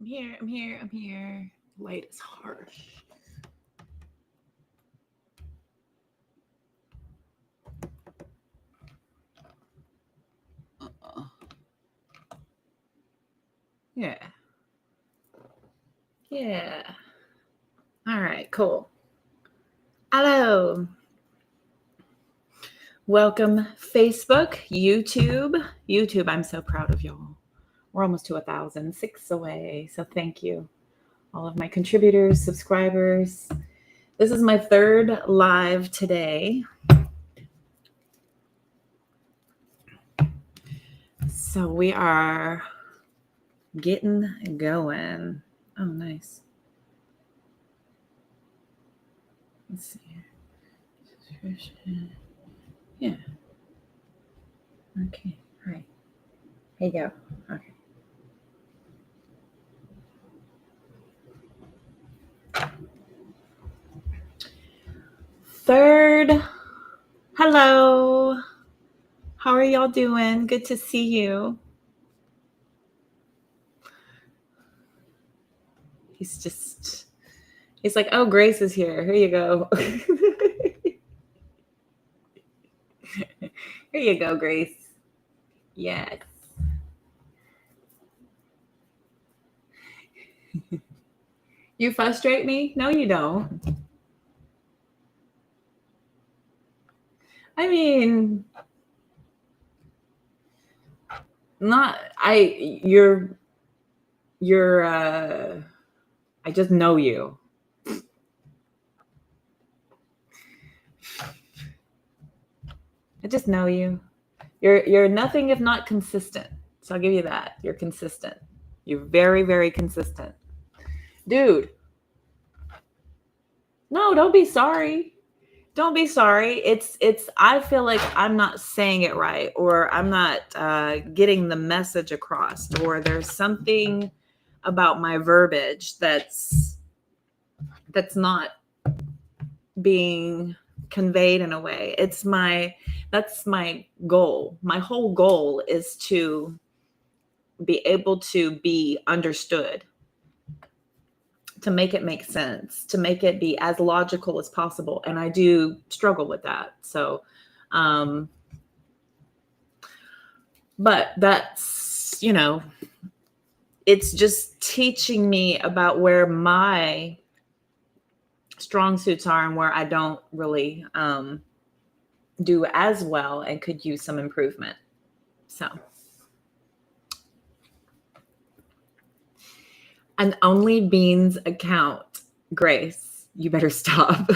I'm here. Light is harsh. Yeah. Yeah. All right, cool. Hello. Welcome, Facebook, YouTube, I'm so proud of y'all. We're almost to 1,000, 6 away. So thank you, all of my contributors, subscribers. This is my third live today. So we are getting going. Oh, nice. Let's see. Yeah. Okay. All right. Here you go. Okay. Third. Hello. How are y'all doing? Good to see you. He's like, oh, Grace is here. Here you go. Here you go, Grace. Yes. You frustrate me? No, you don't. I mean, you're I just know you. I just know you. You're nothing if not consistent. So I'll give you that. You're consistent. You're very, very consistent. Dude. No, don't be sorry. Don't be sorry. It's I feel like I'm not saying it right, or I'm not getting the message across, or there's something about my verbiage that's not being conveyed in a way. That's my goal. My whole goal is to be able to be understood, to make it make sense, to make it be as logical as possible. And I do struggle with that. So, but that's, it's just teaching me about where my strong suits are and where I don't really do as well and could use some improvement. So. An Only Beans account. Grace, you better stop.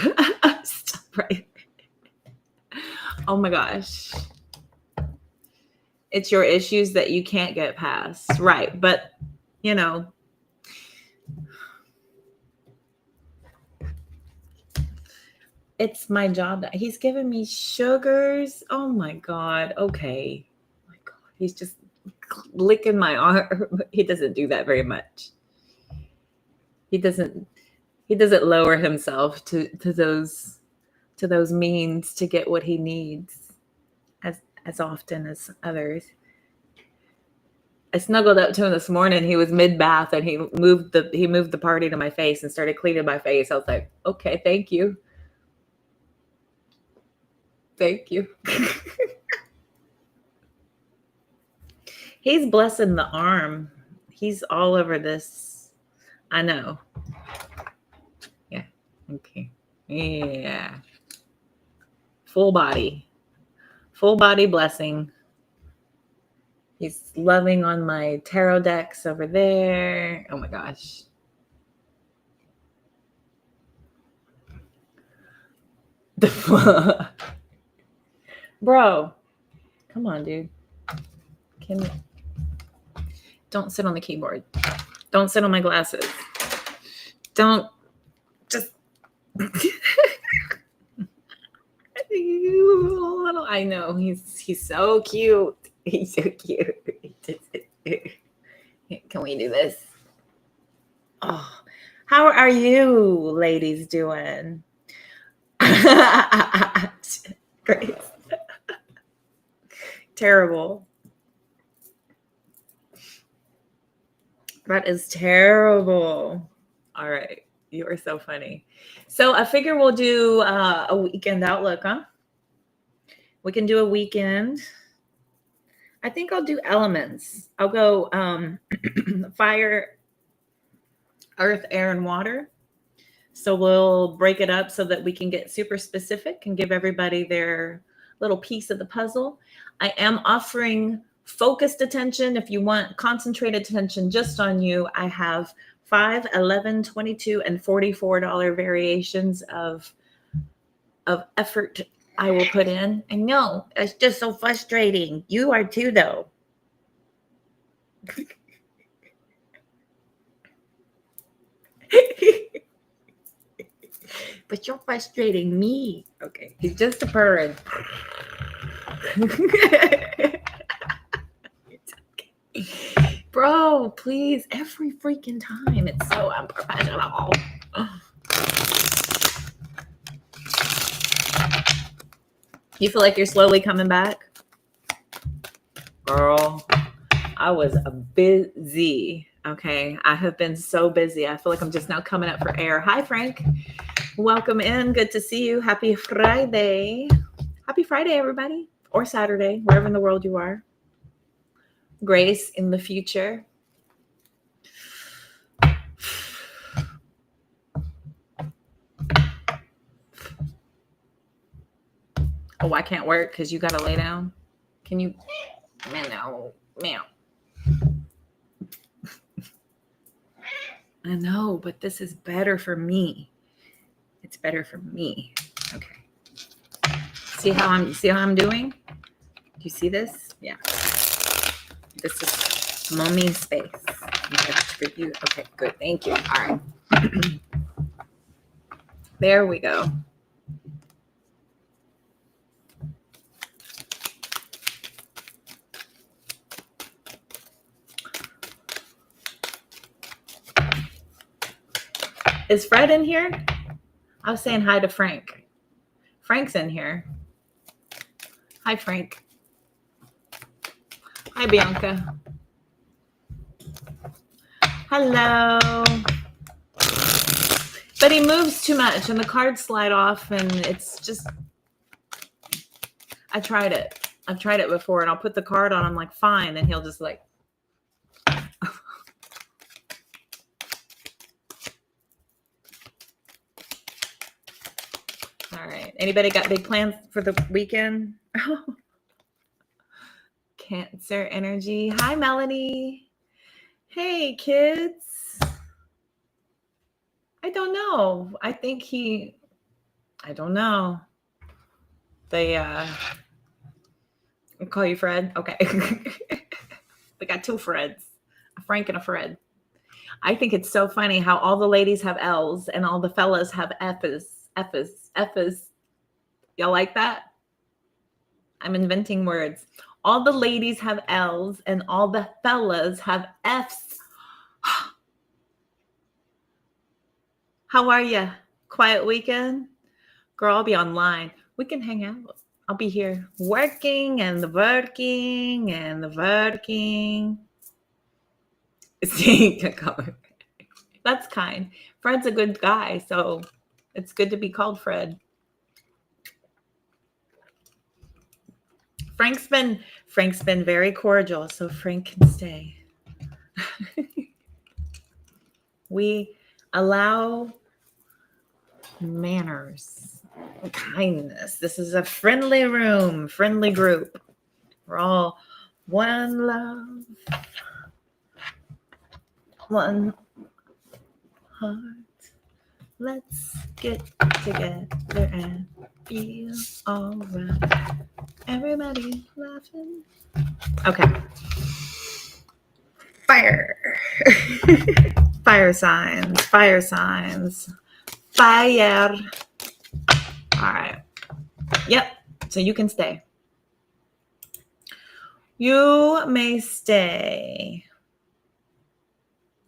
Stop right. Oh my gosh. It's your issues that you can't get past. Right. But, it's my job. He's giving me sugars. Oh my God. Okay. Oh my God. He's just licking my arm. He doesn't do that very much. He doesn't lower himself to those means to get what he needs as often as others. I snuggled up to him this morning. He was mid-bath and he moved the party to my face and started cleaning my face. I was like, okay, thank you. Thank you. He's blessing the arm. He's all over this. I know. Yeah. Okay. Yeah. Full body blessing. He's loving on my tarot decks over there. Oh my gosh. Bro, come on, dude. Don't sit on the keyboard. Don't sit on my glasses. Don't just. I know he's so cute. He's so cute. Can we do this? Oh, how are you ladies doing? Great. Terrible. That is terrible. All right. You are so funny. So I figure we'll do a weekend outlook, huh? We can do a weekend. I think I'll do elements. I'll go fire, earth, air, and water. So we'll break it up so that we can get super specific and give everybody their little piece of the puzzle. I am offering focused attention. If you want concentrated attention just on you, I have 5, 11, 22, and $44 variations of effort I will put in. I know it's just so frustrating. You are too, though. But you're frustrating me. Okay, he's just a purring. Bro, please, every freaking time. It's so unprofessional. You feel like you're slowly coming back? Girl, I was busy. Okay, I have been so busy. I feel like I'm just now coming up for air. Hi, Frank. Welcome in. Good to see you. Happy Friday. Happy Friday, everybody. Or Saturday, wherever in the world you are. Grace in the future. Oh, I can't work because you got to lay down. Can you? Meow. Meow. I know, but this is better for me. It's better for me. Okay. See how I'm doing? Do you see this? Yeah. This is mommy space. That's for you. Okay, good. Thank you. All right. There we go. Is Fred in here? I was saying hi to Frank. Frank's in here. Hi, Frank. Hi, Bianca. Hello. But he moves too much and the cards slide off and it's just, I tried it. I've tried it before and I'll put the card on. I'm like, fine. And he'll just like, all right. Anybody got big plans for the weekend? Cancer energy. Hi, Melody. Hey, kids. I don't know. I think I don't know. They, I'll call you Fred. Okay. We got 2 Freds, a Frank and a Fred. I think it's so funny how all the ladies have L's and all the fellas have F's. Y'all like that? I'm inventing words. All the ladies have L's and all the fellas have F's. How are you? Quiet weekend? Girl, I'll be online. We can hang out. I'll be here working and the working and the working. That's kind. Fred's a good guy, so it's good to be called Fred. Frank's been very cordial, so Frank can stay. We allow manners, kindness. This is a friendly room, friendly group. We're all one love, one heart. Let's get together and feel all right. Everybody laughing. Okay. Fire. Fire signs. Fire signs. Fire. All right. Yep. So you can stay. You may stay.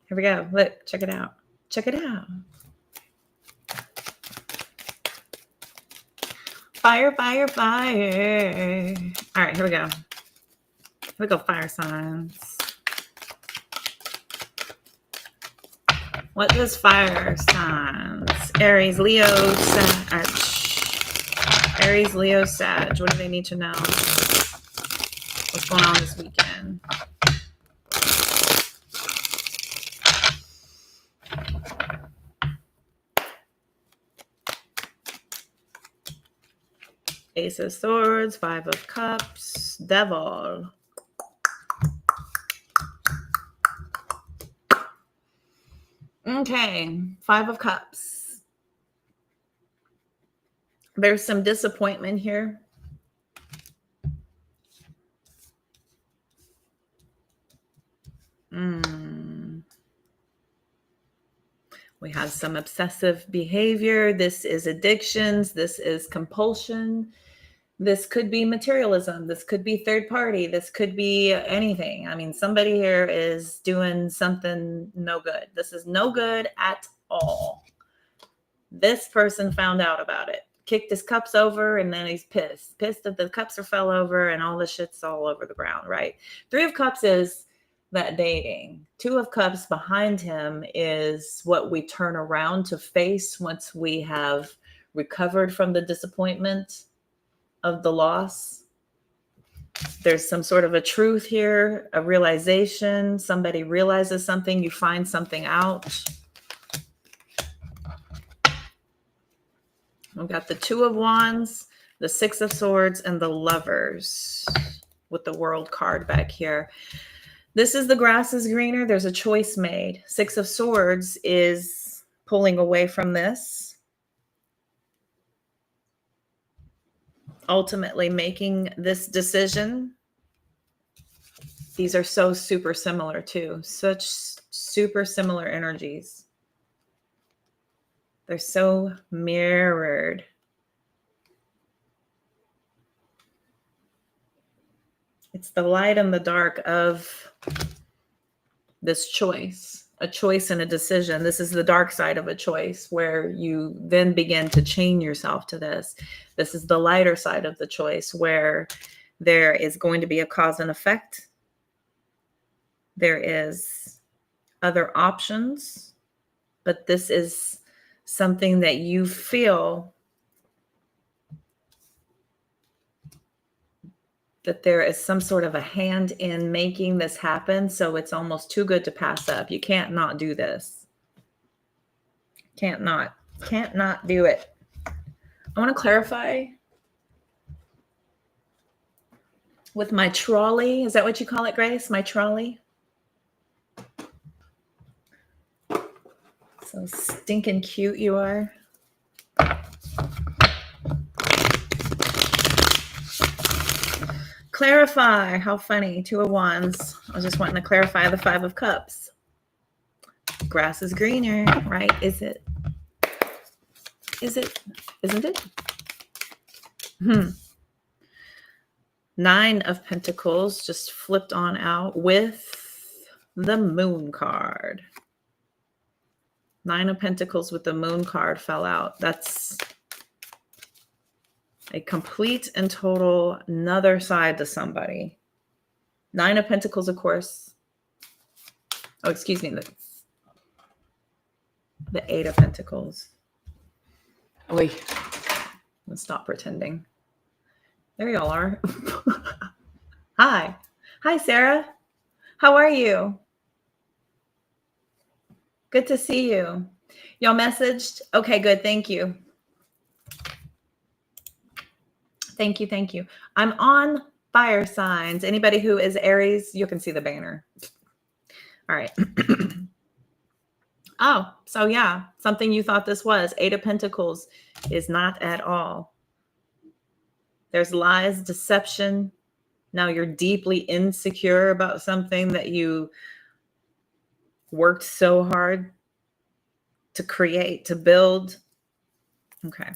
Here we go. Look, check it out. Check it out. Fire, fire, fire. All right, here we go. Here we go, fire signs. What does fire signs? Aries, Leo, Sag. Aries, Leo, Sag. What do they need to know? What's going on this weekend? Ace of Swords, Five of Cups, Devil. Okay, Five of Cups. There's some disappointment here. We have some obsessive behavior. This is addictions. This is compulsion. This could be materialism. This could be third party. This could be anything. I mean, somebody here is doing something no good. This is no good at all. This person found out about it, kicked his cups over, and then he's pissed. Pissed that the cups are fell over and all the shit's all over the ground, right? Three of Cups is that dating. Two of Cups behind him is what we turn around to face once we have recovered from the disappointment of the loss. There's some sort of a truth here, a realization. Somebody realizes something, you find something out. We've got the Two of Wands, the Six of Swords, and the Lovers with the World card back here. This is the grass is greener. There's a choice made. Six of Swords is pulling away from this. Ultimately making this decision. These are so super similar too. Such super similar energies. They're so mirrored. It's the light and the dark of this choice. A choice and a decision. This is the dark side of a choice where you then begin to chain yourself to this. This is the lighter side of the choice where there is going to be a cause and effect. There is other options, but this is something that you feel that there is some sort of a hand in making this happen. So it's almost too good to pass up. You can't not do this. Can't not do it. I want to clarify with my trolley. Is that what you call it, Grace? My trolley? So stinking cute you are. Clarify. How funny. Two of Wands. I was just wanting to clarify the Five of Cups. Grass is greener, right? Is it? Is it? Isn't it? Nine of Pentacles just flipped on out with the Moon card. Nine of Pentacles with the Moon card fell out. That's a complete and total another side to somebody. Nine of Pentacles, of course. Oh, excuse me. The Eight of Pentacles. Wait. Let's stop pretending. There y'all are. Hi. Hi, Sarah. How are you? Good to see you. Y'all messaged? Okay, good. Thank you. Thank you. Thank you. I'm on fire signs. Anybody who is Aries, you can see the banner. All right. Oh, so yeah, something you thought this was. Eight of Pentacles is not at all. There's lies, deception. Now you're deeply insecure about something that you worked so hard to create, to build. Okay.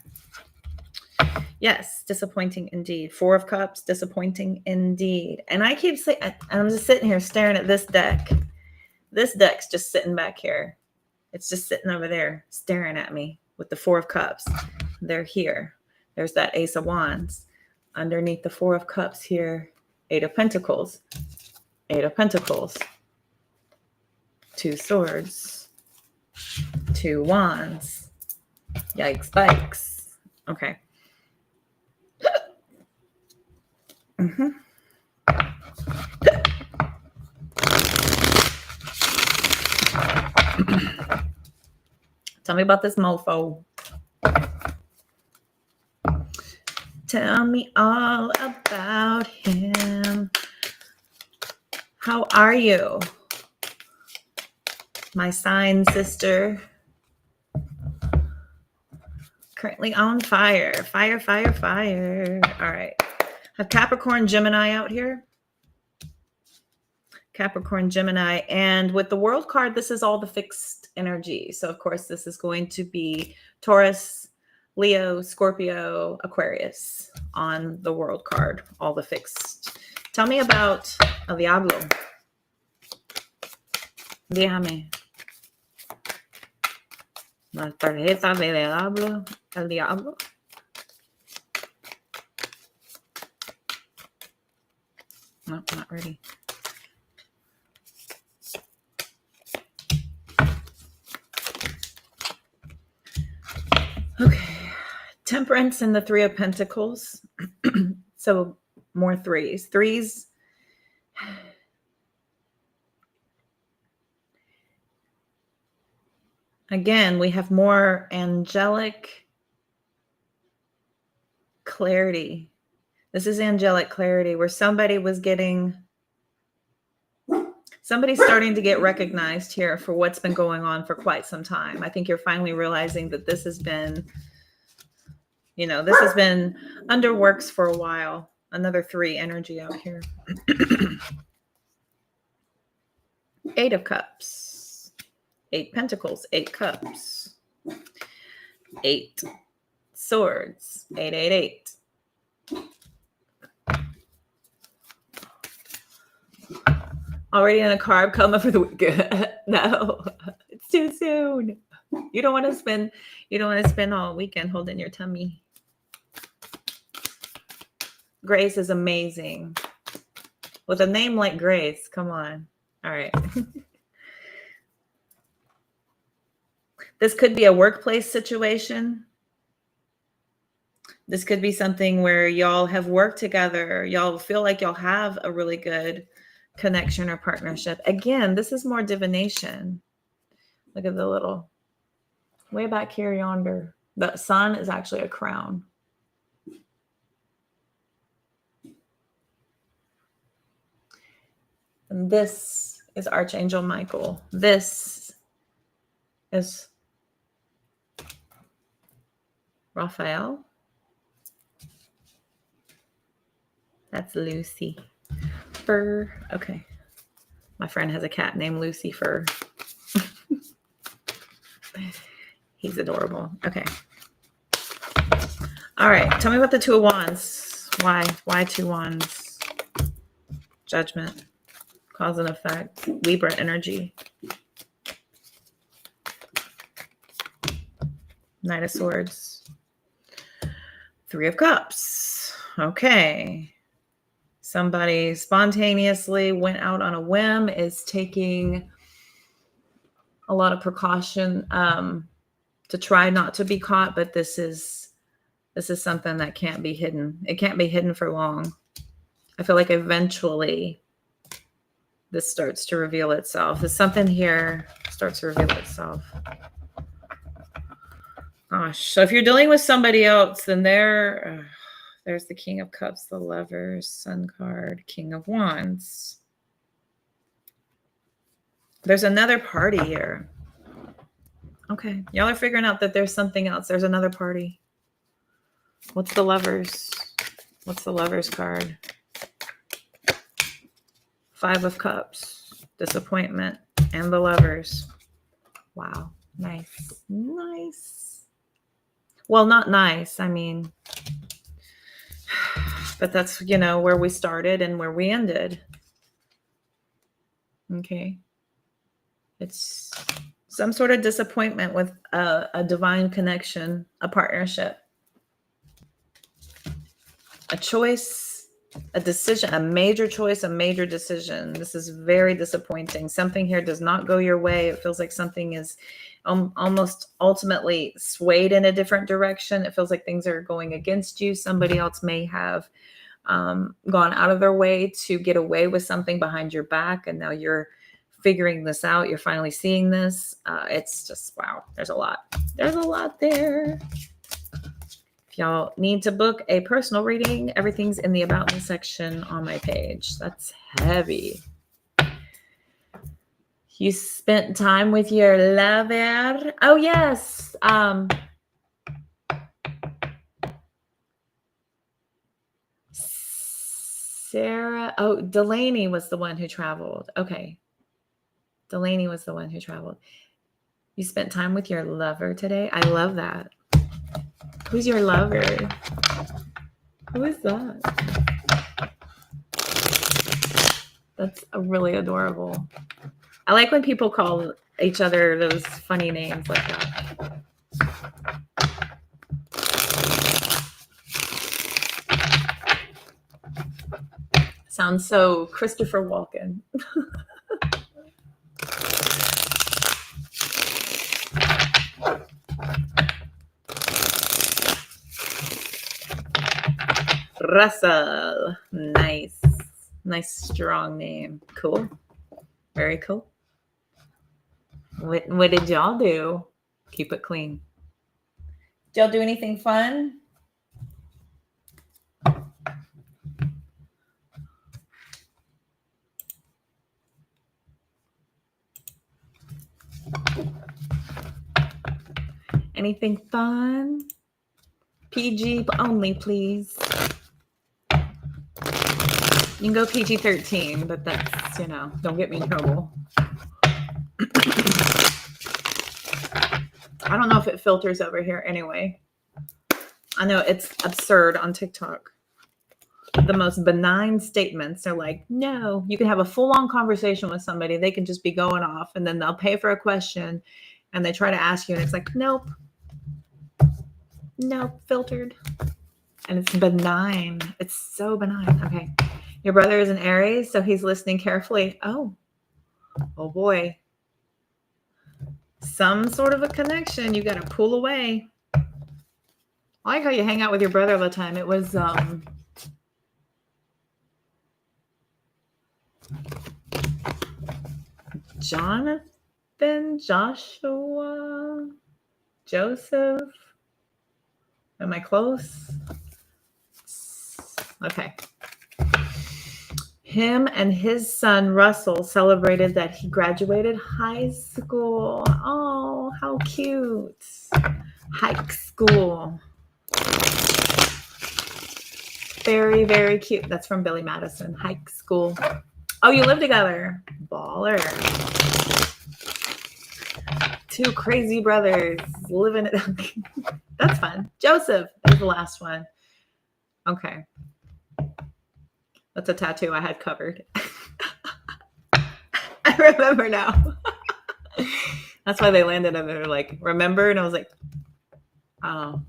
Yes, disappointing indeed. Four of Cups, disappointing indeed. And I keep saying, I'm just sitting here staring at this deck. This deck's just sitting back here. It's just sitting over there staring at me with the Four of Cups. They're here. There's that Ace of Wands. Underneath the Four of Cups here, Eight of Pentacles. Eight of Pentacles. Two Swords. Two wands. Yikes, bikes. Okay. Mm-hmm. Tell me about this mofo. Tell me all about him. How are you, my sign sister? Currently on fire. Fire, fire, fire. All right. Have Capricorn, Gemini out here. Capricorn, Gemini. And with the world card, this is all the fixed energy. So, of course, this is going to be Taurus, Leo, Scorpio, Aquarius on the world card, all the fixed. Tell me about El Diablo. Dígame. La tarjeta de Diablo. El Diablo. No, not ready. Okay. Temperance and the Three of Pentacles. So more threes. Threes. Again, we have more angelic clarity. This is angelic clarity where somebody's starting to get recognized here for what's been going on for quite some time. I think you're finally realizing that this has been, this has been under works for a while. Another three energy out here. Eight of Cups, 8 Pentacles, 8 Cups, 8 Swords, 888. Already in a carb coma for the week. No, it's too soon. You don't want to spend all weekend holding your tummy. Grace is amazing. With a name like Grace, come on. All right. This could be a workplace situation. This could be something where y'all have worked together. Y'all feel like y'all have a really good connection or partnership. Again, this is more divination. Look at the little way back here yonder. The sun is actually a crown. And this is Archangel Michael. This is Raphael. That's Lucy. Fur. Okay. My friend has a cat named Lucy Fur. He's adorable. Okay. All right. Tell me about the Two of Wands. Why Two Wands? Judgment. Cause and effect. Libra energy. Knight of Swords. Three of Cups. Okay. Somebody spontaneously went out on a whim, is taking a lot of precaution to try not to be caught, but this is something that can't be hidden. It can't be hidden for long. I feel like eventually this starts to reveal itself. There's something here starts to reveal itself. Gosh, so if you're dealing with somebody else, then there's the King of Cups, the Lovers, Sun card, King of Wands. There's another party here. Okay, y'all are figuring out that there's something else. There's another party. What's the Lovers? What's the Lovers card? Five of Cups, disappointment, and the Lovers. Wow, nice, nice. Well, not nice. I mean, but that's, where we started and where we ended. Okay. It's some sort of disappointment with a divine connection, a partnership, a choice A decision, a major choice, a major decision. This is very disappointing. Something here does not go your way. It feels like something is almost ultimately swayed in a different direction. It feels like things are going against you. Somebody else may have gone out of their way to get away with something behind your back, and now you're figuring this out. You're finally seeing this. It's just, wow, there's a lot. There's a lot there. If y'all need to book a personal reading, everything's in the About Me section on my page. That's heavy. You spent time with your lover. Oh, yes. Sarah. Oh, Delaney was the one who traveled. Okay. Delaney was the one who traveled. You spent time with your lover today. I love that. Who's your lover? Who is that? That's really adorable. I like when people call each other those funny names like that. Sounds so Christopher Walken. Russell. Nice. Nice, strong name. Cool. Very cool. What did y'all do? Keep it clean. Did y'all do anything fun? Anything fun? PG only, please. You can go PG-13, but that's, don't get me in trouble. I don't know if it filters over here anyway. I know it's absurd on TikTok. The most benign statements are like, no, you can have a full-on conversation with somebody. They can just be going off, and then they'll pay for a question, and they try to ask you, and it's like, nope, filtered. And it's benign. It's so benign. Okay. Your brother is an Aries, so he's listening carefully. Oh boy. Some sort of a connection. You got to pull away. I like how you hang out with your brother all the time. It was Jonathan, Joshua, Joseph. Am I close? Okay. Him and his son, Russell, celebrated that he graduated high school. Oh, how cute. High school. Very, very cute. That's from Billy Madison. High school. Oh, you live together. Baller. Two crazy brothers living it. That's fun. Joseph is the last one. Okay. That's a tattoo I had covered. I remember now. That's why they landed and they're like, remember? And I was like, oh.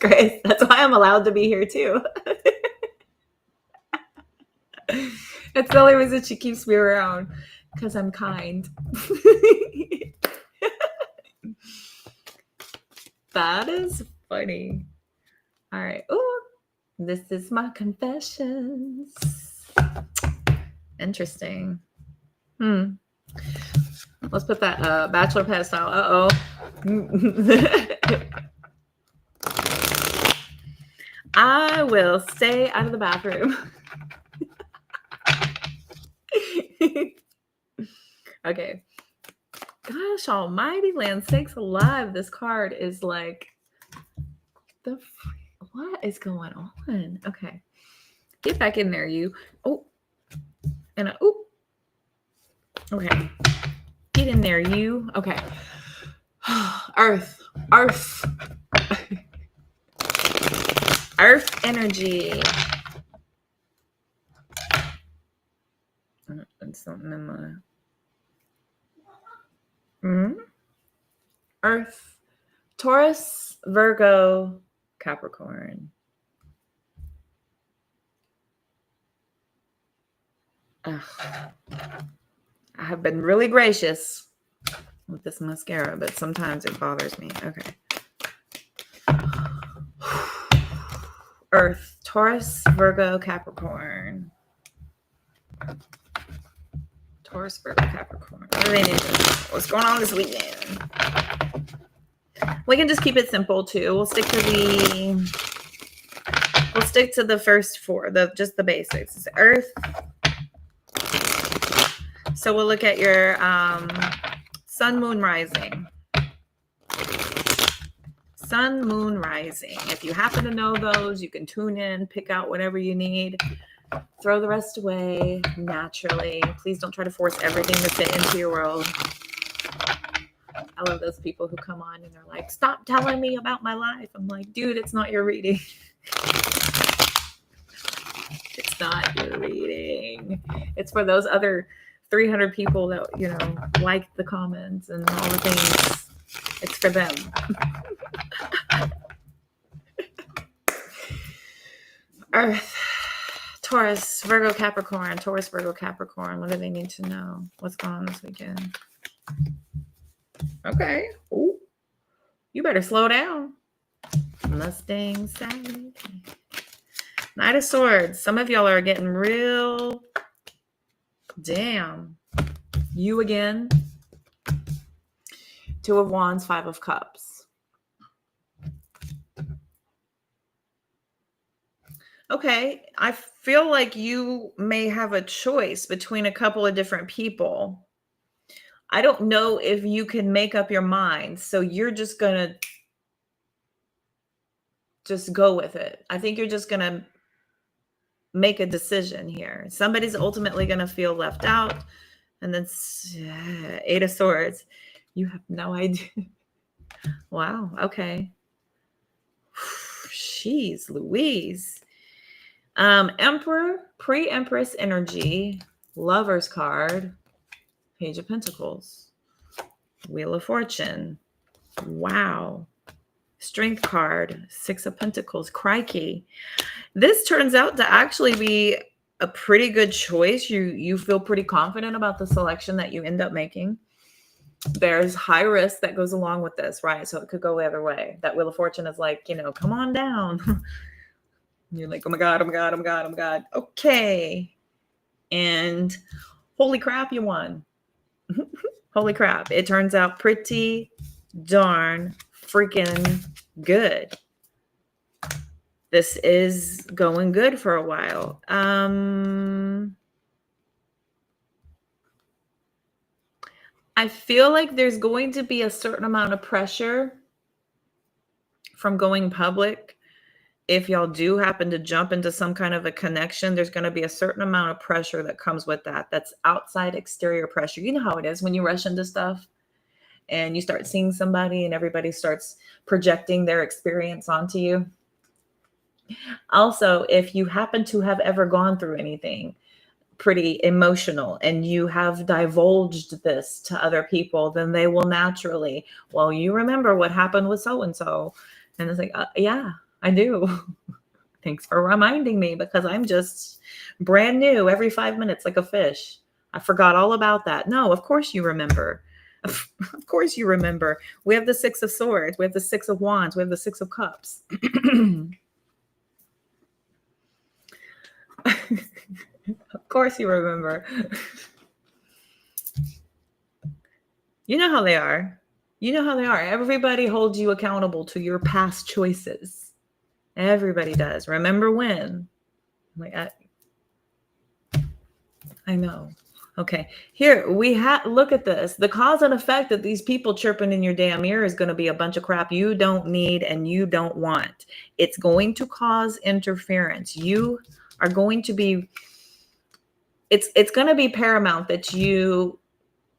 Grace, that's why I'm allowed to be here too. It's the only reason she keeps me around, because I'm kind. That is funny. All right. Oh, this is my confessions. Interesting. Let's put that bachelor pedestal. Uh-oh. I will stay out of the bathroom. Okay. Gosh almighty, land sakes alive. This card is like, what is going on? Okay. Get back in there, you. Oh. And okay. Get in there, you. Okay. Earth. Earth energy. It's something in my... Earth Taurus, Virgo, Capricorn. Ugh. I have been really gracious with this mascara, but sometimes it bothers me. Okay. Earth, Taurus, Virgo, Capricorn. Taurus, Virgo, Capricorn. What do they need to know? What's going on this weekend? We can just keep it simple too. We'll stick to the first four, just the basics. It's Earth. So we'll look at your sun, moon, rising. Sun, moon, rising. If you happen to know those, you can tune in, pick out whatever you need, throw the rest away naturally. Please don't try to force everything to fit into your world. I love those people who come on and they're like, stop telling me about my life. I'm like, dude, it's not your reading. It's not your reading. It's for those other 300 people that, like the comments and all the things. It's for them. Earth, Taurus, Virgo, Capricorn. Taurus, Virgo, Capricorn. What do they need to know? What's going on this weekend? Okay. Ooh. You better slow down. Mustang Saturday. Knight of Swords. Some of y'all are getting real. Damn. You again. Two of Wands, Five of Cups. Okay. I feel like you may have a choice between a couple of different people. I don't know if you can make up your mind. So you're just going to just go with it. I think you're just going to make a decision here. Somebody's ultimately going to feel left out. And then Eight of Swords. You have no idea. Wow. Okay. Jeez Louise. Emperor, pre-Empress energy, Lover's card, Page of Pentacles, Wheel of Fortune. Wow. Strength card, Six of Pentacles. Crikey. This turns out to actually be a pretty good choice. You feel pretty confident about the selection that you end up making. There's high risk that goes along with this, right? So it could go either way. That Wheel of Fortune is like, come on down. You're like, oh my God, oh my God, oh my God, oh my God. Okay. And holy crap, you won. Holy crap. It turns out pretty darn freaking good. This is going good for a while. I feel like there's going to be a certain amount of pressure from going public. If y'all do happen to jump into some kind of a connection, there's going to be a certain amount of pressure that comes with that. That's outside exterior pressure. You know how it is when you rush into stuff and you start seeing somebody and everybody starts projecting their experience onto you. Also, if you happen to have ever gone through anything pretty emotional and you have divulged this to other people, then they will naturally, well, you remember what happened with so-and-so. And it's like, yeah, I do. Thanks for reminding me because I'm just brand new every 5 minutes like a fish. I forgot all about that. No, of course you remember. Of course you remember. We have the Six of Swords. We have the Six of Wands. We have the Six of Cups. Of course you remember. You know how they are. You know how they are. Everybody holds you accountable to your past choices. Everybody does. Remember when? Like, I know. Okay. Here we look at this. The cause and effect that these people chirping in your damn ear is going to be a bunch of crap you don't need and you don't want. It's going to cause interference. You are going to be, it's going to be paramount that you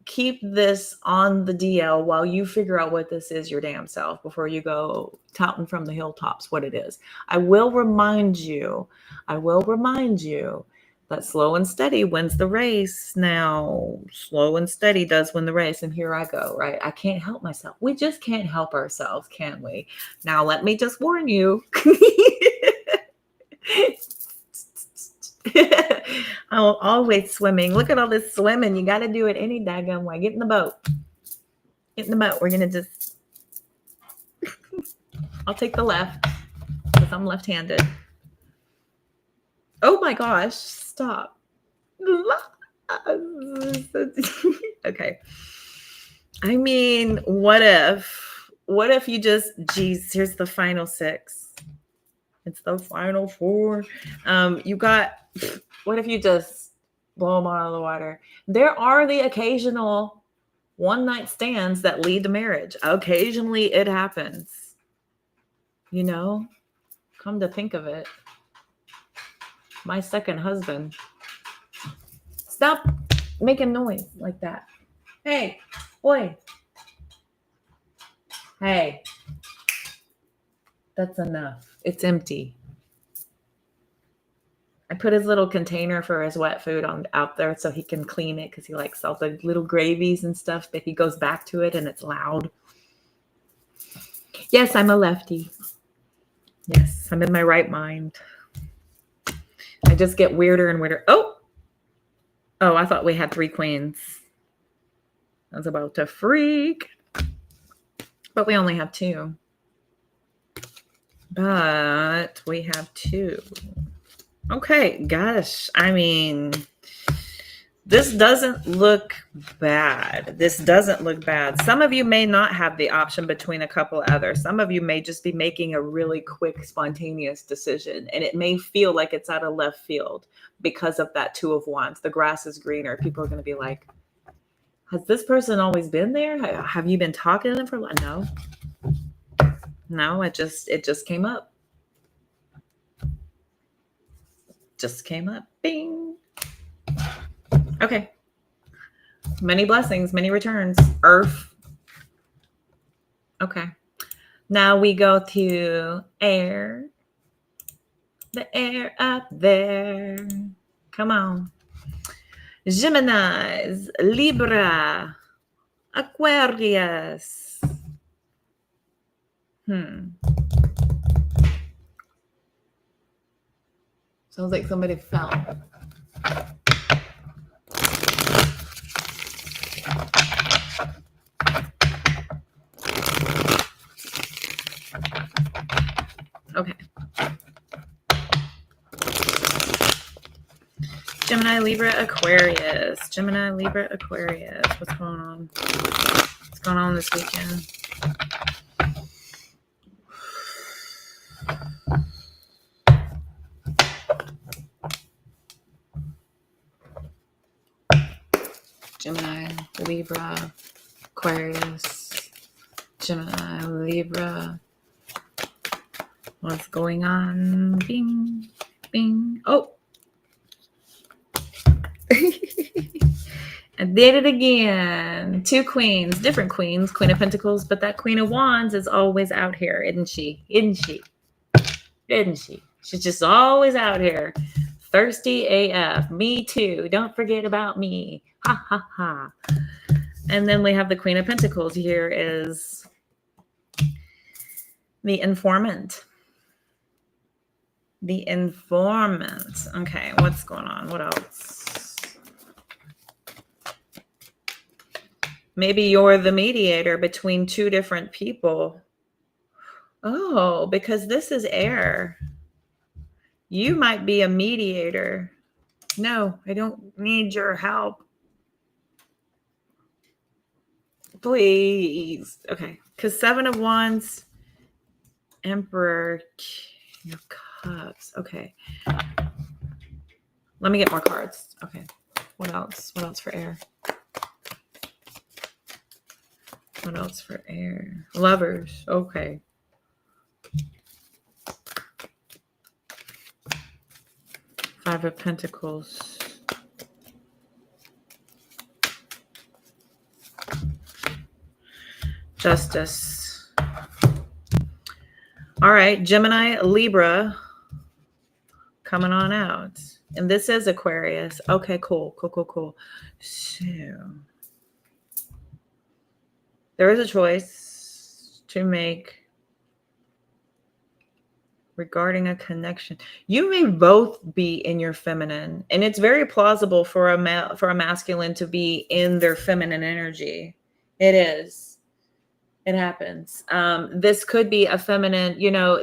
keep this on the DL while you figure out what this is your damn self before you go touting from the hilltops what it is. I will remind you That slow and steady wins the race. Now, slow and steady does win the race. And here I go, right? I can't help myself. We just can't help ourselves, can we? Now, let me just warn you. I'm always swimming. Look at all this swimming. You got to do it any daggone way. Get in the boat. Get in the boat. We're going to just... I'll take the left because I'm left-handed. Oh my gosh. Stop. Okay. I mean, what if you just, geez, here's the final 6. It's the final 4. What if you just blow them out of the water? There are the occasional one-night stands that lead to marriage. Occasionally it happens. You know, come to think of it. My second husband. Stop making noise like that. Hey, boy. Hey. That's enough. It's empty. I put his little container for his wet food out there so he can clean it because he likes all the little gravies and stuff, but he goes back to it and it's loud. Yes, I'm a lefty. Yes, I'm in my right mind. I just get weirder and weirder. Oh, I thought we had 3 queens. I was about to freak. But we only have 2. But we have 2. Okay, gosh. I mean, this doesn't look bad. Some of you may not have the option between a couple others. Some of you may just be making a really quick, spontaneous decision. And it may feel like it's out of left field because of that 2 of Wands. The grass is greener. People are going to be like, has this person always been there? Have you been talking to them for a while? No, it just came up. Just came up. Bing. Okay. Many blessings, many returns. Earth. Okay. Now we go to air. The air up there. Come on. Geminis, Libra, Aquarius. Sounds like somebody fell. Okay. Gemini, Libra, Aquarius. Gemini, Libra, Aquarius. What's going on? What's going on this weekend? Gemini, Libra, Aquarius. Gemini, Libra. What's going on? Bing, bing. Oh. I did it again. 2 queens, different queens, Queen of Pentacles, but that Queen of Wands is always out here, isn't she? She's just always out here. Thirsty AF. Me too. Don't forget about me. Ha, ha, ha. And then we have the Queen of Pentacles. Here is the informant. The informant. Okay, what's going on? What else? Maybe you're the mediator between 2 different people. Oh, because this is air. You might be a mediator. No, I don't need your help. Please. Okay, because 7 of Wands, Emperor, King of Cups. Okay. Let me get more cards. Okay. What else? What else for air? What else for air? Lovers. Okay. Five of Pentacles. Justice. All right. Gemini, Libra. coming on out. And this is Aquarius. Okay, cool. So there is a choice to make regarding a connection. You may both be in your feminine, and it's very plausible for a masculine to be in their feminine energy. It is. It happens. This could be a feminine,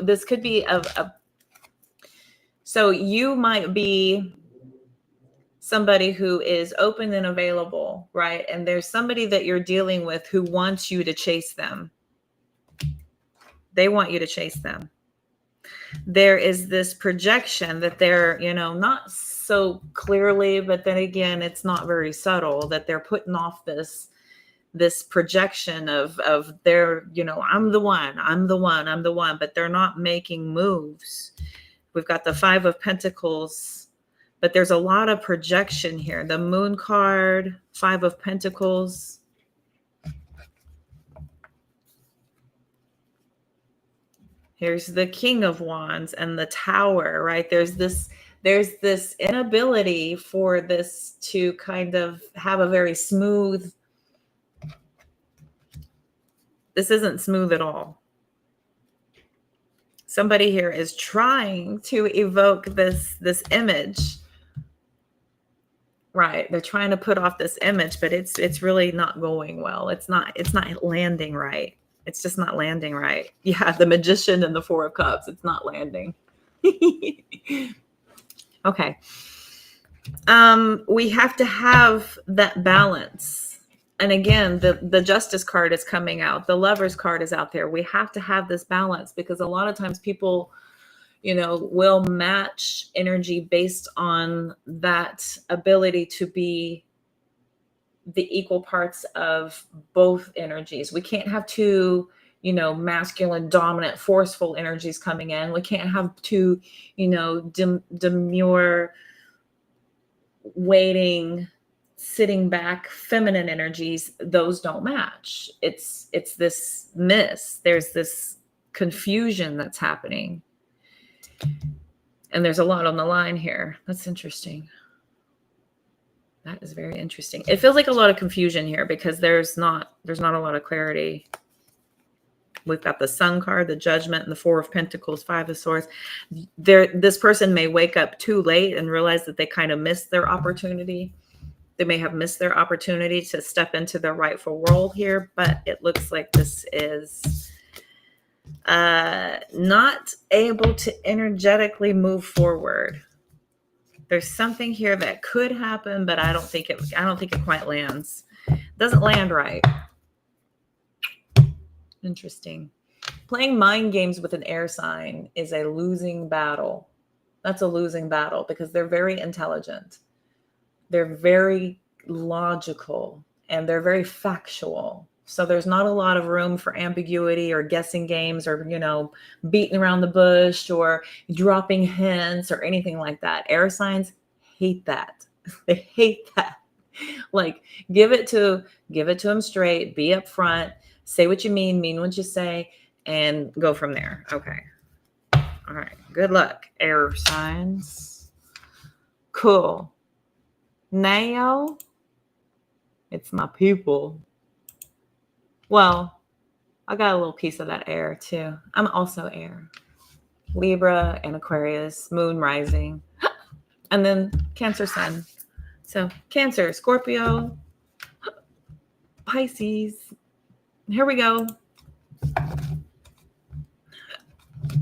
this could be so you might be somebody who is open and available, right? And there's somebody that you're dealing with who wants you to chase them. They want you to chase them. There is this projection that they're, not so clearly, but then again, it's not very subtle, that they're putting off this projection of their, I'm the one, but they're not making moves. We've got the 5 of Pentacles, but there's a lot of projection here. The Moon card, 5 of Pentacles. Here's the King of Wands and the Tower, right? There's this inability for this to kind of have a very smooth. This isn't smooth at all. Somebody here is trying to evoke this image, right? They're trying to put off this image, but it's really not going well. It's not landing right. It's just not landing right. Yeah, the Magician and the 4 of Cups. It's not landing. Okay. We have to have that balance. And again, the Justice card is coming out. The Lovers card is out there. We have to have this balance, because a lot of times people, will match energy based on that ability to be the equal parts of both energies. We can't have two, masculine, dominant, forceful energies coming in. We can't have two, demure, waiting, sitting back, feminine energies. Those don't match. It's this miss. There's this confusion that's happening. And there's a lot on the line here. That's interesting. That is very interesting. It feels like a lot of confusion here, because there's not a lot of clarity. We've got the Sun card, the Judgment, and the 4 of Pentacles, 5 of Swords. This person may wake up too late and realize that they kind of missed their opportunity. They may have missed their opportunity to step into their rightful role here, but it looks like this is not able to energetically move forward. There's something here that could happen, but I don't think it quite lands. It doesn't land right. Interesting. Playing mind games with an air sign is a losing battle. That's a losing battle, because they're very intelligent. They're very logical, and they're very factual. So there's not a lot of room for ambiguity or guessing games or, beating around the bush or dropping hints or anything like that. Air signs hate that. They hate that. Like, give it to them straight, be upfront, say what you mean what you say, and go from there. Okay. All right. Good luck, air signs. Cool. Now, it's my people. Well, I got a little piece of that air too. I'm also air. Libra and Aquarius, moon rising, and then Cancer sun. So Cancer, Scorpio, Pisces. Here we go.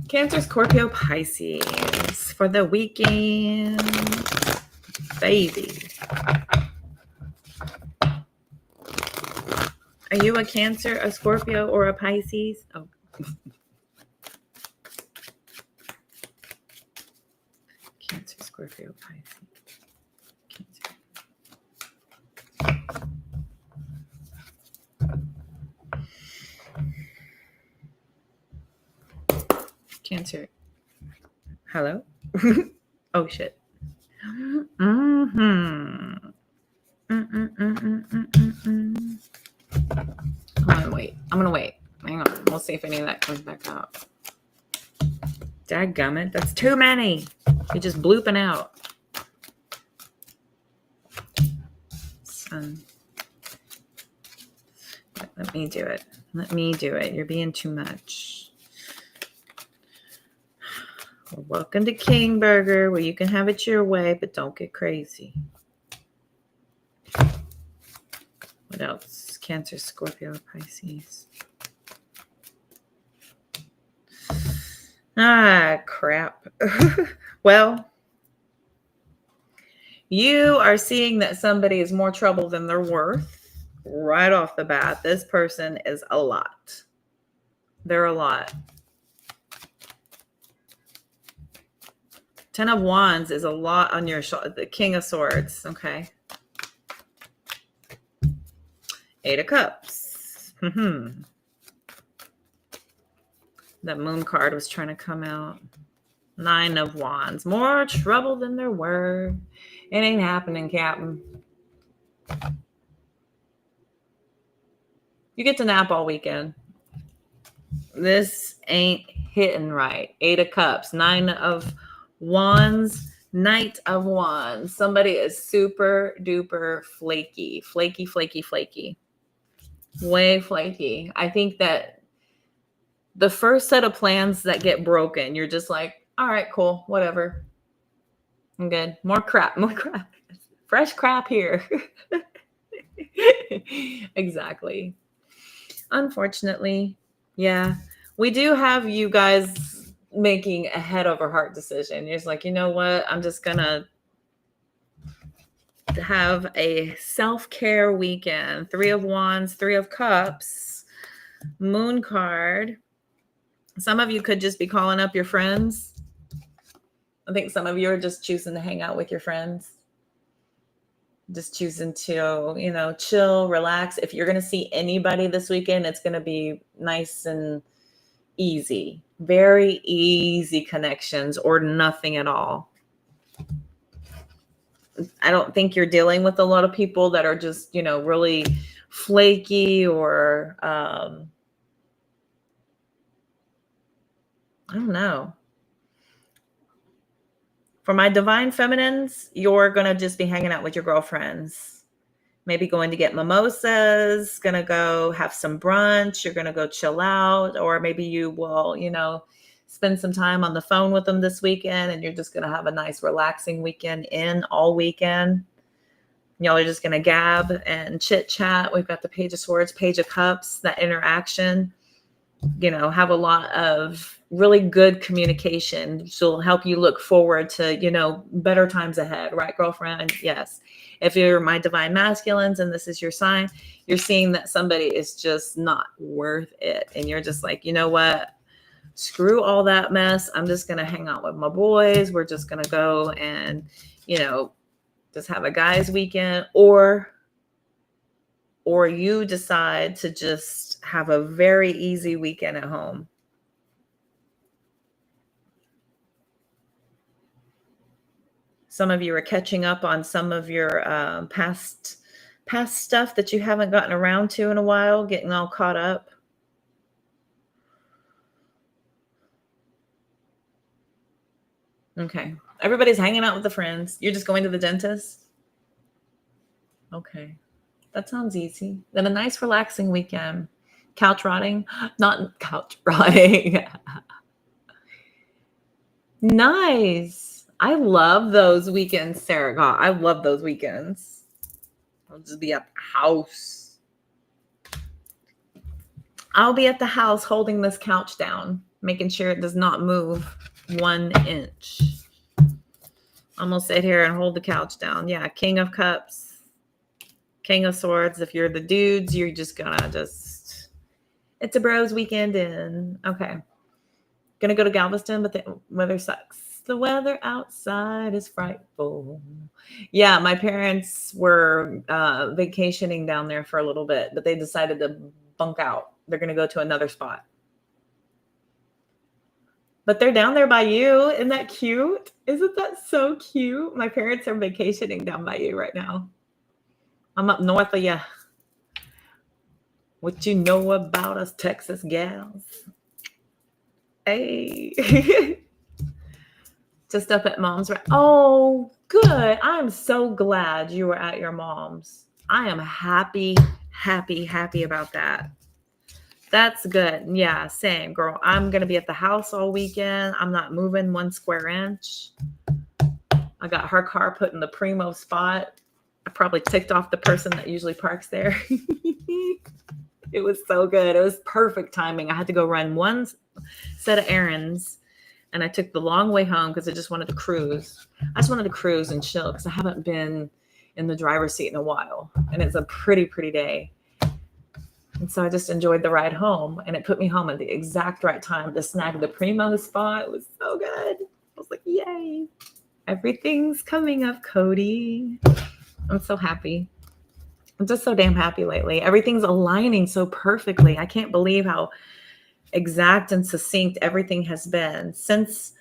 Cancer, Scorpio, Pisces for the weekend, baby. Are you a Cancer, a Scorpio, or a Pisces? Oh. Cancer, Scorpio, Pisces. Cancer. Hello? Oh, shit. Hold on, wait. I'm going to wait. Hang on. We'll see if any of that comes back out. Dadgummit, that's too many. You're just blooping out. Let me do it. Let me do it. You're being too much. Well, welcome to King Burger, where you can have it your way, but don't get crazy. What else? Cancer, Scorpio, Pisces. Ah, crap. Well, you are seeing that somebody is more trouble than they're worth right off the bat. This person is a lot. They're a lot. 10 of Wands is a lot on your shoulder. The King of Swords, okay. 8 of Cups. That Moon card was trying to come out. 9 of Wands. More trouble than there were. It ain't happening, Captain. You get to nap all weekend. This ain't hitting right. 8 of Cups. 9 of Wands. Knight of Wands. Somebody is super duper flaky. Flaky, flaky, flaky. Way flaky. I think that the first set of plans that get broken, you're just like, all right, cool, whatever. I'm good. More crap. Fresh crap here. Exactly. Unfortunately, yeah. We do have you guys making a head over heart decision. You're just like, you know what? I'm just going to have a self-care weekend. 3 of Wands, 3 of Cups, Moon card. Some of you could just be calling up your friends. I think some of you are just choosing to hang out with your friends. Just choosing to, chill, relax. If you're going to see anybody this weekend, it's going to be nice and easy. Very easy connections or nothing at all. I don't think you're dealing with a lot of people that are just, really flaky or, I don't know. For my divine feminines, you're going to just be hanging out with your girlfriends. Maybe going to get mimosas, going to go have some brunch. You're going to go chill out. Or maybe you will, spend some time on the phone with them this weekend. And you're just going to have a nice relaxing weekend all weekend. Y'all are just going to gab and chit chat. We've got the Page of Swords, Page of Cups, that interaction. Have a lot of really good communication. She'll help you look forward to, better times ahead. Right, girlfriend? Yes. If you're my divine masculines and this is your sign, you're seeing that somebody is just not worth it. And you're just like, you know what? Screw all that mess. I'm just going to hang out with my boys. We're just going to go and, just have a guys weekend, or you decide to just have a very easy weekend at home. Some of you are catching up on some of your past stuff that you haven't gotten around to in a while, getting all caught up. Okay. Everybody's hanging out with the friends. You're just going to the dentist? Okay. That sounds easy. Then a nice relaxing weekend. Couch rotting? Not couch rotting. Nice. I love those weekends, Sarah. God, I love those weekends. I'll just be at the house. I'll be at the house holding this couch down, making sure it does not move 1 inch. I'm going to sit here and hold the couch down. Yeah, King of Cups, King of Swords. If you're the dudes, you're just going to it's a bros weekend in. Okay. Going to go to Galveston, but the weather sucks. The weather outside is frightful. Yeah, my parents were vacationing down there for a little bit, but they decided to bunk out. They're going to go to another spot. But they're down there by you. Isn't that cute? Isn't that so cute? My parents are vacationing down by you right now. I'm up north of you. What you know about us Texas gals? Hey. Just up at mom's. Oh, good. I'm so glad you were at your mom's. I am happy about that. That's good. Yeah, same, girl. I'm going to be at the house all weekend. I'm not moving 1 square inch. I got her car put in the primo spot. I probably ticked off the person that usually parks there. It was so good. It was perfect timing. I had to go run 1 set of errands, and I took the long way home because I just wanted to cruise. I just wanted to cruise and chill because I haven't been in the driver's seat in a while, and it's a pretty day. And so I just enjoyed the ride home, and it put me home at the exact right time to snag the primo spot. It was so good. I was like, yay. Everything's coming up, Cody. I'm so happy. I'm just so damn happy lately. Everything's aligning so perfectly. I can't believe how exact and succinct everything has been since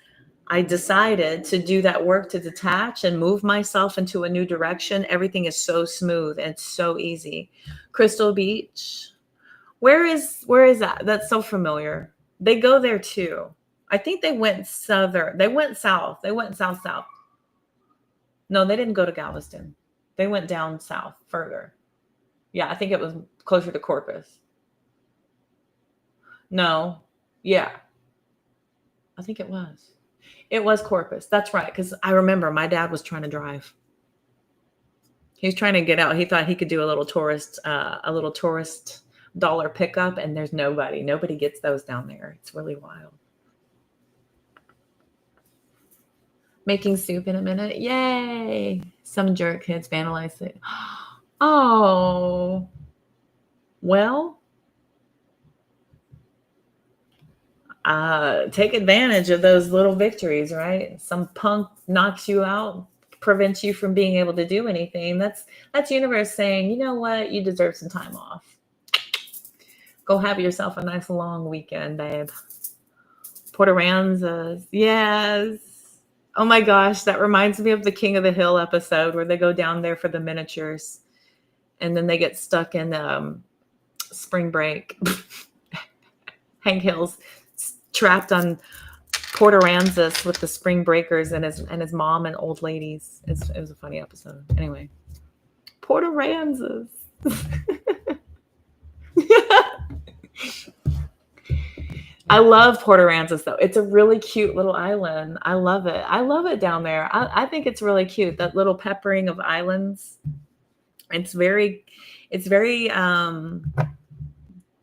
I decided to do that work to detach and move myself into a new direction. Everything is so smooth and so easy. Crystal Beach. Where is that? That's so familiar. They go there too. I think they went southern. They went south. They went south. No, they didn't go to Galveston. They went down south further. Yeah, I think it was closer to Corpus. No. Yeah. I think it was. It was Corpus. That's right. Because I remember my dad was trying to drive. He was trying to get out. He thought he could do a little tourist dollar pickup, and there's nobody. Nobody gets those down there. It's really wild. Making soup in a minute. Yay. Some jerk kids vandalized it. Oh. Well, take advantage of those little victories, right? Some punk knocks you out, prevents you from being able to do anything. That's universe saying, you know what? You deserve some time off. Go have yourself a nice long weekend, babe. Port Aransas. Yes. Oh my gosh, that reminds me of the King of the Hill episode where they go down there for the miniatures and then they get stuck in spring break. Hank Hill's trapped on Port Aransas with the spring breakers and his mom and old ladies. It was a funny episode. Anyway, Port Aransas. I love Port Aransas, though. It's a really cute little island. I love it. I love it down there. I think it's really cute, that little peppering of islands. It's very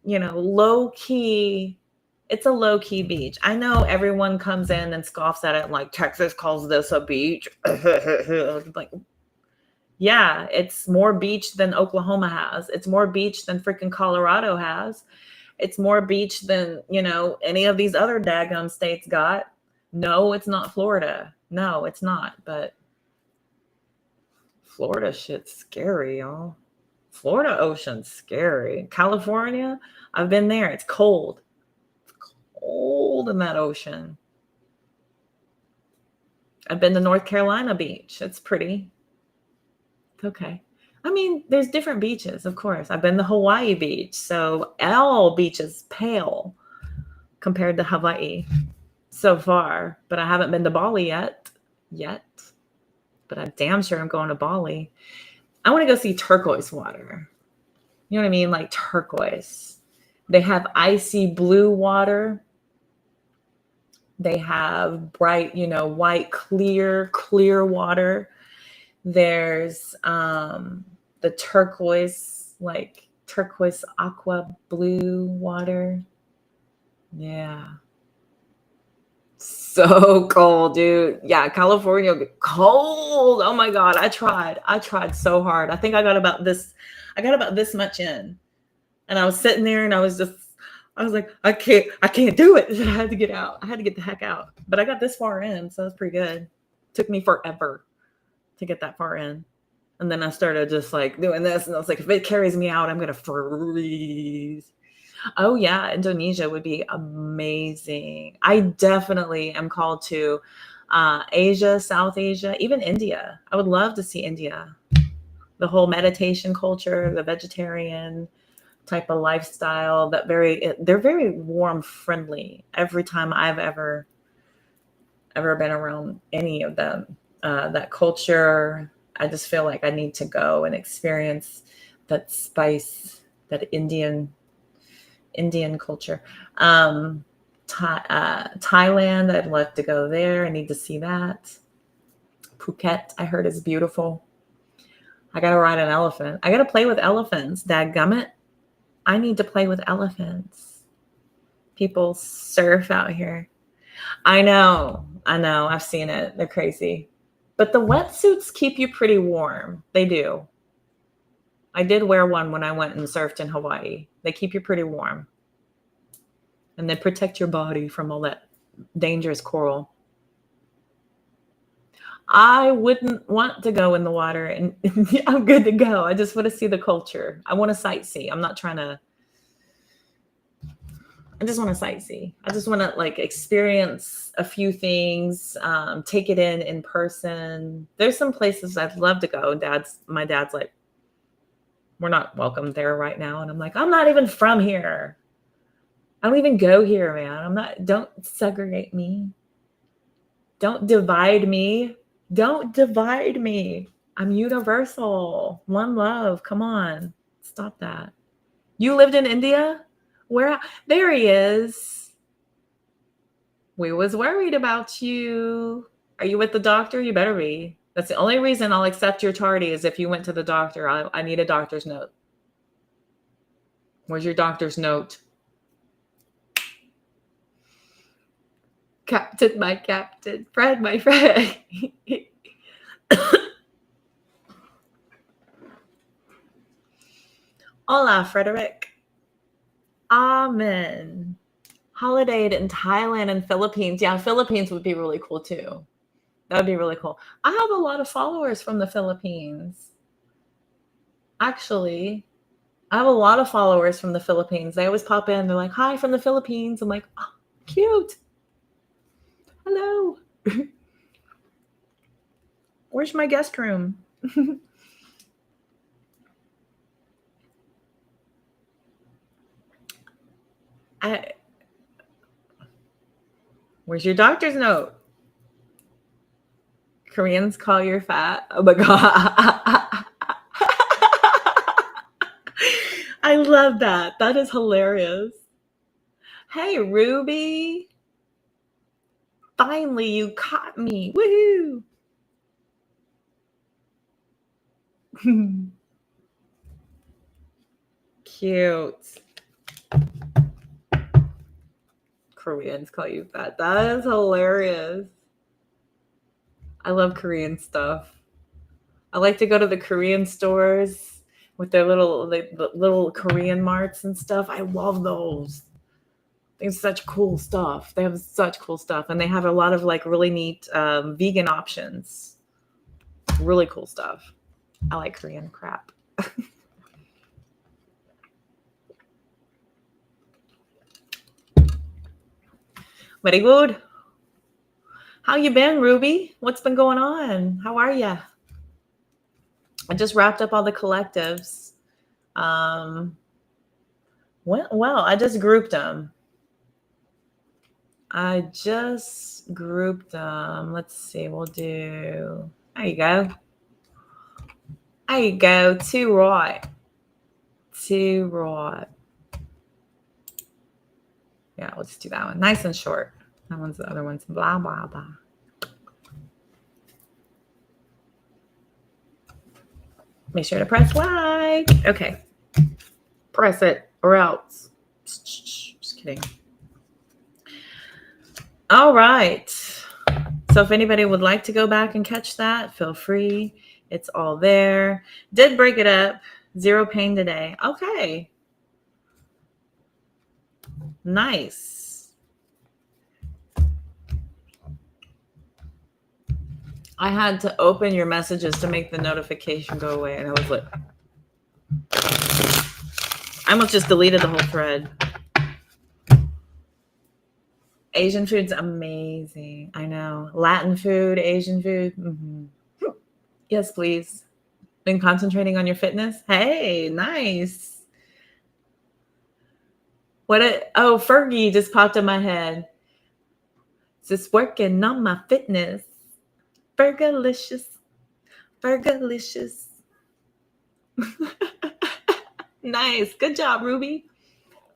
low key. It's a low key beach. I know everyone comes in and scoffs at it and like, Texas calls this a beach. Like, yeah, it's more beach than Oklahoma has. It's more beach than freaking Colorado has. It's more beach than, any of these other daggum states got. No, it's not Florida. No, it's not. But Florida shit's scary, y'all. Florida ocean's scary. California, I've been there. It's cold. It's cold in that ocean. I've been to North Carolina beach. It's pretty. It's okay. I mean, there's different beaches, of course. I've been to Hawaii beach, so all beaches pale compared to Hawaii so far. But I haven't been to Bali yet. But I'm damn sure I'm going to Bali. I want to go see turquoise water. You know what I mean? Like turquoise. They have icy blue water. They have bright, white, clear water. There's the turquoise aqua blue water. Yeah. So cold, dude. Yeah, California will get cold. Oh my God. I tried so hard. I think I got about this much in. And I was sitting there and I was like, I can't do it. I had to get out. I had to get the heck out. But I got this far in, so that's pretty good. It took me forever to get that far in. And then I started just like doing this. And I was like, if it carries me out, I'm going to freeze. Oh yeah. Indonesia would be amazing. I definitely am called to Asia, South Asia, even India. I would love to see India. The whole meditation culture, the vegetarian type of lifestyle, they're very warm, friendly. Every time I've ever ever been around any of them. That culture, I just feel like I need to go and experience that spice, that Indian culture. Thailand, I'd love to go there. I need to see that. Phuket, I heard is beautiful. I gotta ride an elephant. I gotta play with elephants. Dadgummit. I need to play with elephants. People surf out here. I know. I've seen it. They're crazy. But the wetsuits keep you pretty warm. They do. I did wear one when I went and surfed in Hawaii. They keep you pretty warm. And they protect your body from all that dangerous coral. I wouldn't want to go in the water and I'm good to go. I just want to see the culture. I want to sightsee. I just want to sightsee. I just want to like experience a few things, take it in person. There's some places I'd love to go. My dad's like, we're not welcome there right now. And I'm like, I'm not even from here. I don't even go here, man. Don't segregate me. Don't divide me. Don't divide me. I'm universal. One love. Come on. Stop that. You lived in India? Where? There he is. We was worried about you. Are you with the doctor? You better be. That's the only reason I'll accept your tardy is if you went to the doctor. I need a doctor's note. Where's your doctor's note? Captain, my captain. Fred, my friend. Hola, Frederick. Amen. Holidayed in Thailand and Philippines. Yeah, Philippines would be really cool too. That would be really cool. I have a lot of followers from the Philippines. Actually, I have a lot of followers from the Philippines. They always pop in. They're like, hi, from the Philippines. I'm like, oh, cute. Hello. Where's my guest room? Where's your doctor's note? Koreans call you fat. Oh my God. I love that. That is hilarious. Hey, Ruby. Finally, you caught me. Woohoo. Cute. Koreans call you fat. That is hilarious. I love Korean stuff. I like to go to the Korean stores with their little Korean marts and stuff. I love those. They have such cool stuff. And they have a lot of like really neat vegan options. Really cool stuff. I like Korean crap. Very good. How you been, Ruby? What's been going on? How are you? I just wrapped up all the collectives. Went well. I just grouped them. Let's see. We'll do. There you go. Two right. Yeah, let's do that one. Nice and short. That one's the other one's blah, blah, blah. Make sure to press like. Okay. Press it or else. Just kidding. All right. So if anybody would like to go back and catch that, feel free. It's all there. Did break it up. 0 pain today. Okay. Nice. I had to open your messages to make the notification go away. And I was like, I almost just deleted the whole thread. Asian food's amazing. I know. Latin food, Asian food. Mm-hmm. Yes, please. Been concentrating on your fitness? Hey, nice. Fergie just popped in my head. Just working on my fitness. Fergalicious. Fergalicious. Nice. Good job, Ruby.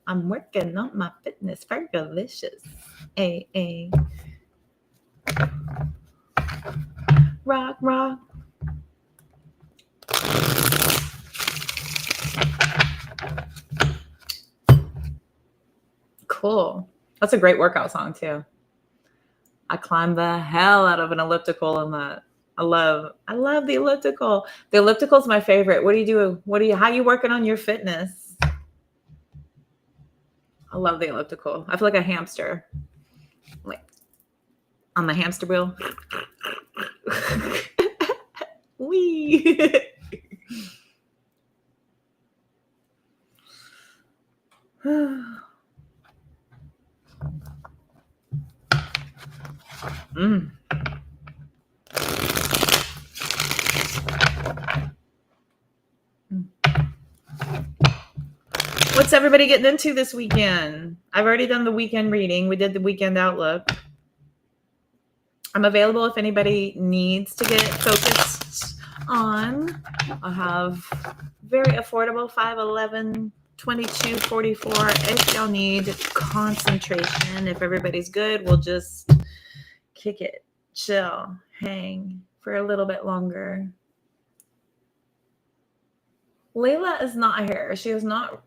I'm working on my fitness. Fergalicious. A. Rock, rock. Cool. That's a great workout song too. I climbed the hell out of an elliptical on that. I love the elliptical. The elliptical is my favorite. What do you do? How are you working on your fitness? I love the elliptical. I feel like a hamster. Like on the hamster wheel. Wee. Mm. What's everybody getting into this weekend? I've already done the weekend reading. We did the weekend outlook. I'm available if anybody needs to get focused on. I'll have very affordable 511 2244 if y'all need concentration. If everybody's good, we'll just kick it, chill, hang for a little bit longer. Layla is not here. She has not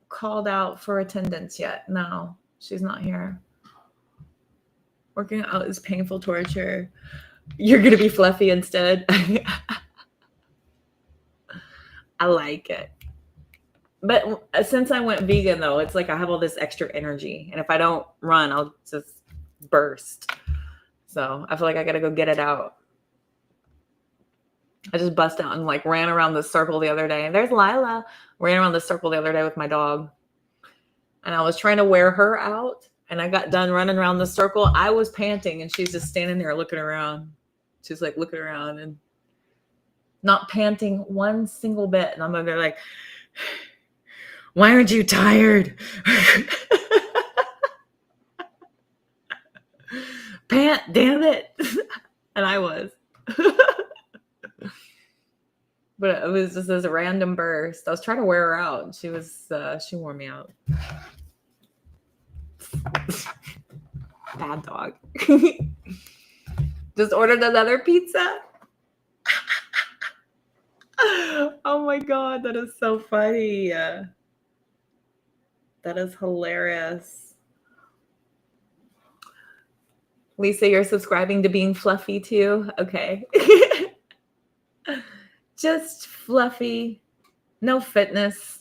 called out for attendance yet. No, she's not here. Working out is painful torture. You're going to be fluffy instead. I like it. But since I went vegan, though, it's like I have all this extra energy. And if I don't run, I'll just burst. So I feel like I got to go get it out. I just bust out and like ran around the circle the other day. There's Lila. Ran around the circle the other day with my dog. And I was trying to wear her out. And I got done running around the circle. I was panting and she's just standing there looking around. She's like looking around and not panting one single bit. And I'm over there like, why aren't you tired? Pant, damn it. And I was. But it was just this random burst. I was trying to wear her out. And she wore me out. Bad dog. Just ordered another pizza. Oh my God, that is so funny. That is hilarious. Lisa, you're subscribing to being fluffy too? Okay. Just fluffy. No fitness.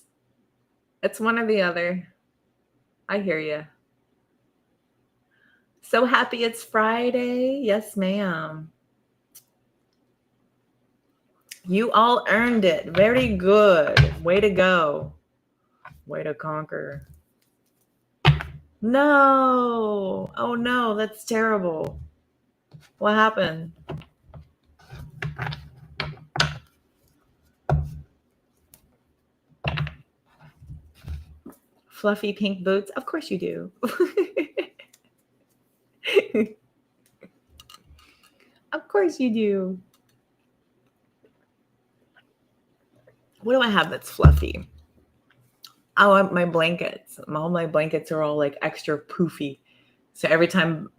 It's one or the other. I hear you. So happy it's Friday. Yes, ma'am. You all earned it. Very good. Way to go. Way to conquer. No. Oh, no. That's terrible. What happened? Fluffy pink boots? Of course you do. Of course you do. What do I have that's fluffy? Oh, my blankets. All my blankets are all like extra poofy. So every time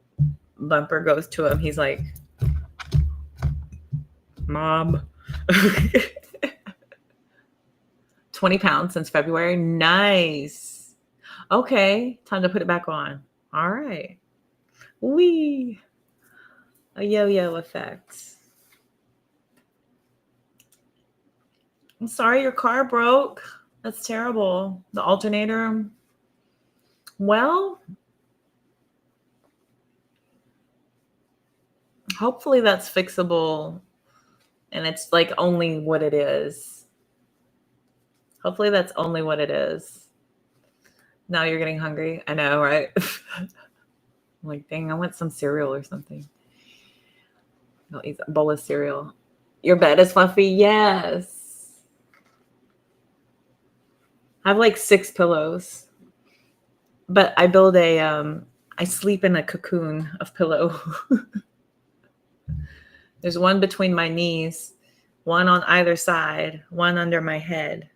Bumper goes to him, he's like, Mom. 20 pounds since February. Nice. Okay. Time to put it back on. All right. Wee. A yo-yo effect. I'm sorry your car broke. That's terrible. The alternator. Well, hopefully that's fixable and it's like only what it is. Hopefully that's only what it is. Now you're getting hungry. I know, right? I'm like, dang, I want some cereal or something. I'll eat a bowl of cereal. Your bed is fluffy? Yes. I have like 6 pillows. But I build a I sleep in a cocoon of pillow. There's one between my knees, one on either side, one under my head.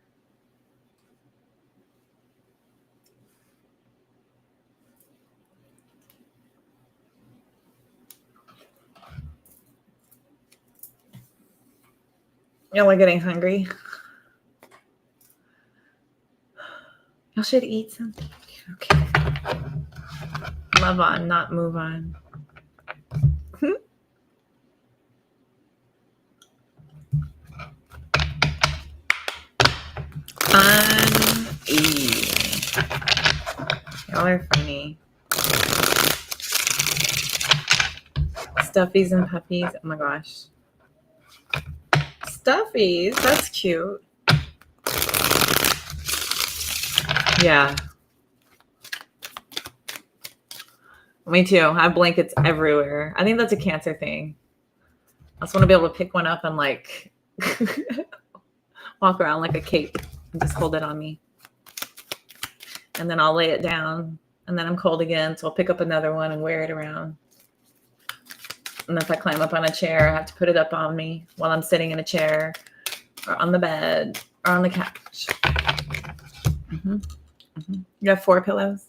Y'all are getting hungry. Y'all should eat something. Okay. Love on, not move on. Y'all are funny. Stuffies and puppies. Oh my gosh. Stuffies. That's cute. Yeah. Me too. I have blankets everywhere. I think that's a Cancer thing. I just want to be able to pick one up and like walk around like a cape and just hold it on me. And then I'll lay it down and then I'm cold again. So I'll pick up another one and wear it around. And if I climb up on a chair, I have to put it up on me while I'm sitting in a chair or on the bed or on the couch. Mm-hmm. Mm-hmm. You have 4 pillows?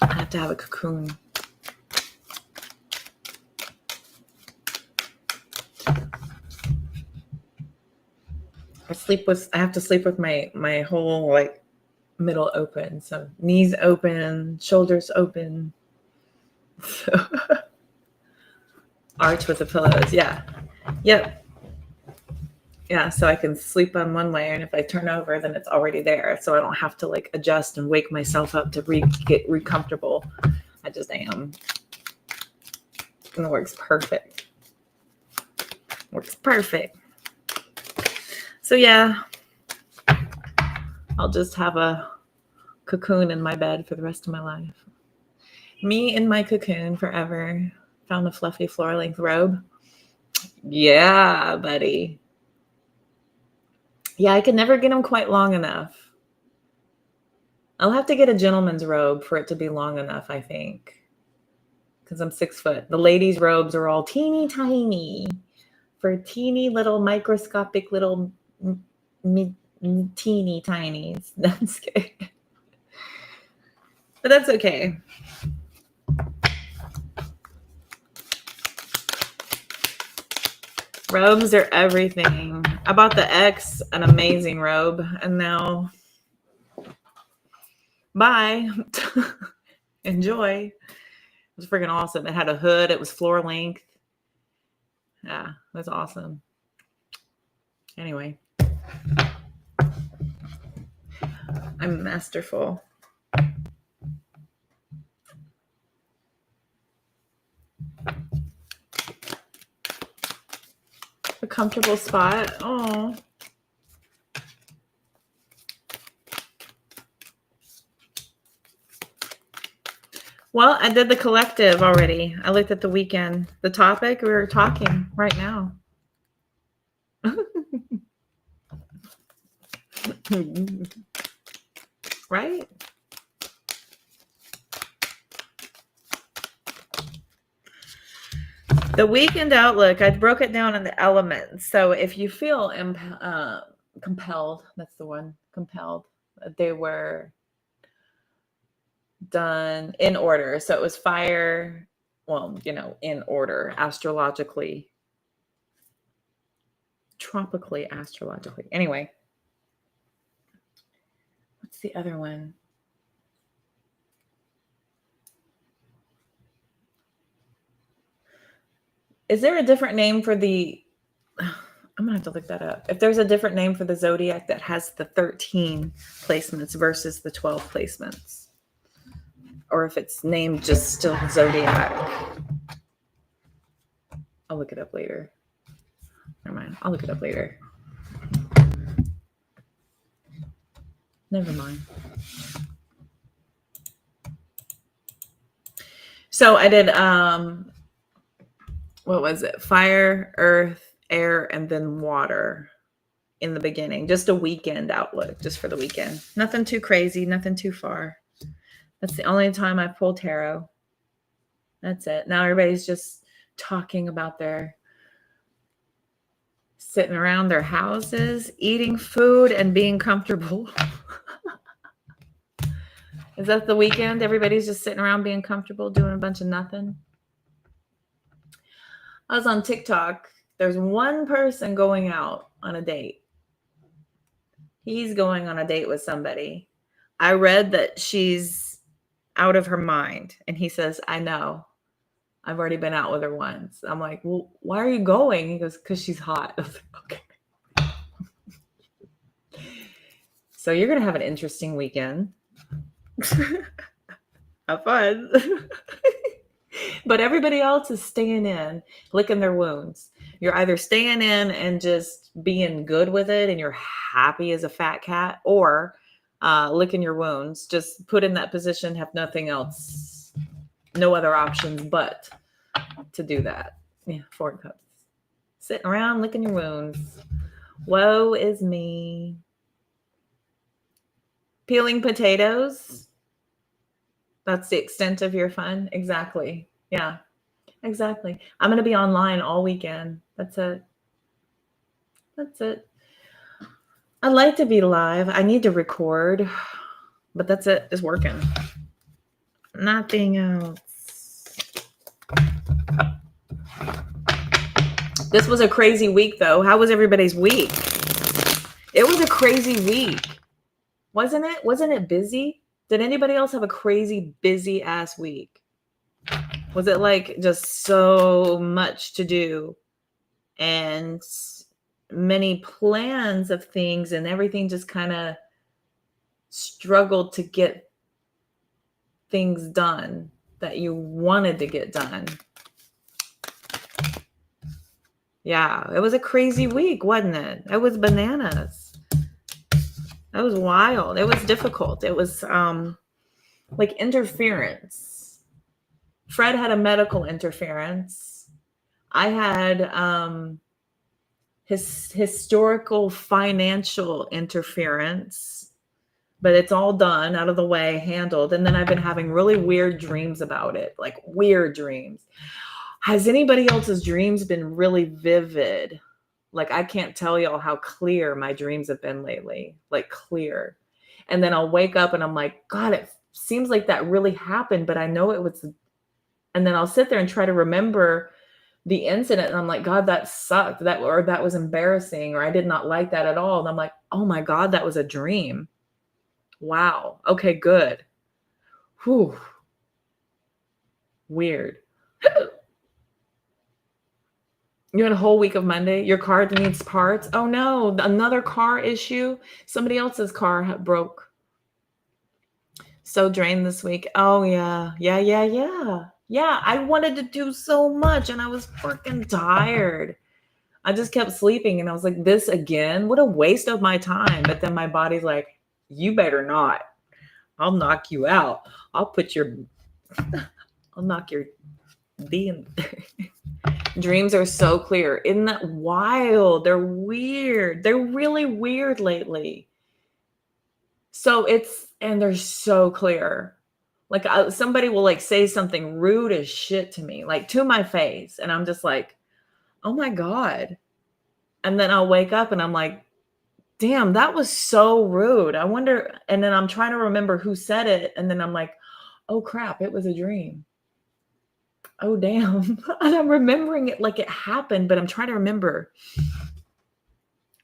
I have to have a cocoon. I have to sleep with my whole like middle open. So knees open, shoulders open. So arch with the pillows. Yeah. Yep. Yeah. So I can sleep on one way. And if I turn over, then it's already there. So I don't have to like adjust and wake myself up to get comfortable. I just am. And it works perfect. Works perfect. So yeah, I'll just have a cocoon in my bed for the rest of my life. Me in my cocoon forever. Found a fluffy floor-length robe. Yeah, buddy. Yeah, I could never get them quite long enough. I'll have to get a gentleman's robe for it to be long enough, I think. Because I'm 6 foot. The ladies' robes are all teeny tiny. For teeny little microscopic little teeny tinies. That's scary. But that's okay. Robes are everything. I bought the X an amazing robe, and now bye. Enjoy. It was freaking awesome. It had a hood. It was floor length. Yeah, it was awesome. Anyway, I'm masterful. A comfortable spot. Oh. Well, I did the collective already. I looked at the weekend. The topic, we were talking right now. Right? The weekend outlook, I broke it down in the elements. So if you feel compelled, that's the one, compelled, they were done in order. So it was fire, well, in order, astrologically, tropically, astrologically. Anyway, what's the other one? Is there a different name for the, I'm gonna have to look that up. If there's a different name for the zodiac that has the 13 placements versus the 12 placements, or if it's named just still zodiac. I'll look it up later. Never mind. I'll look it up later. Never mind. So I did, what was it? Fire, earth, air, and then water. in the beginning. Just a weekend outlook, just for the weekend. Nothing too crazy, nothing too far. That's the only time I pull tarot. That's it. Now everybody's just talking about their sitting around their houses, eating food, and being comfortable. Is that the weekend? Everybody's just sitting around being comfortable, doing a bunch of nothing. I was on TikTok. There's one person going out on a date. He's going on a date with somebody. I read that she's out of her mind. And he says, I know. I've already been out with her once. I'm like, well, why are you going? He goes, because she's hot. I was like, okay. So you're going to have an interesting weekend. Have fun. But everybody else is staying in, licking their wounds. You're either staying in and just being good with it and you're happy as a fat cat, or licking your wounds. Just put in that position, have nothing else, no other options but to do that. Yeah, 4 cups. Sitting around licking your wounds. Woe is me. Peeling potatoes. That's the extent of your fun. Exactly. Yeah, exactly. I'm going to be online all weekend. That's it. That's it. I like to be live. I need to record, but that's it. It's working. Nothing else. This was a crazy week, though. How was everybody's week? It was a crazy week. Wasn't it? Wasn't it busy? Did anybody else have a crazy busy ass week? Was it like just so much to do and many plans of things and everything just kind of struggled to get things done that you wanted to get done? Yeah, it was a crazy week, wasn't it? It was bananas. That was wild. It was difficult. It was like interference. Fred had a medical interference. I had his historical financial interference, but it's all done, out of the way, handled. And then I've been having really weird dreams about it, like weird dreams. Has anybody else's dreams been really vivid? Like, I can't tell y'all how clear my dreams have been lately, like clear. And then I'll wake up and I'm like, God, it seems like that really happened, but I know it was. And then I'll sit there and try to remember the incident. And I'm like, God, that sucked. That was embarrassing, or I did not like that at all. And I'm like, oh my God, that was a dream. Wow. Okay, good. Whew. Weird. You had a whole week of Monday. Your car needs parts. Oh no, another car issue. Somebody else's car broke. So drained this week. Oh yeah. Yeah, I wanted to do so much and I was freaking tired. I just kept sleeping and I was like, this again? What a waste of my time. But then my body's like, you better not. I'll knock you out. I'll knock your D in there. Dreams are so clear. Isn't that wild? They're weird. They're really weird lately. And they're so clear. Like somebody will like say something rude as shit to me, like to my face. And I'm just like, oh my God. And then I'll wake up and I'm like, damn, that was so rude. I wonder. And then I'm trying to remember who said it. And then I'm like, oh crap, it was a dream. Oh, damn. And I'm remembering it like it happened, but I'm trying to remember.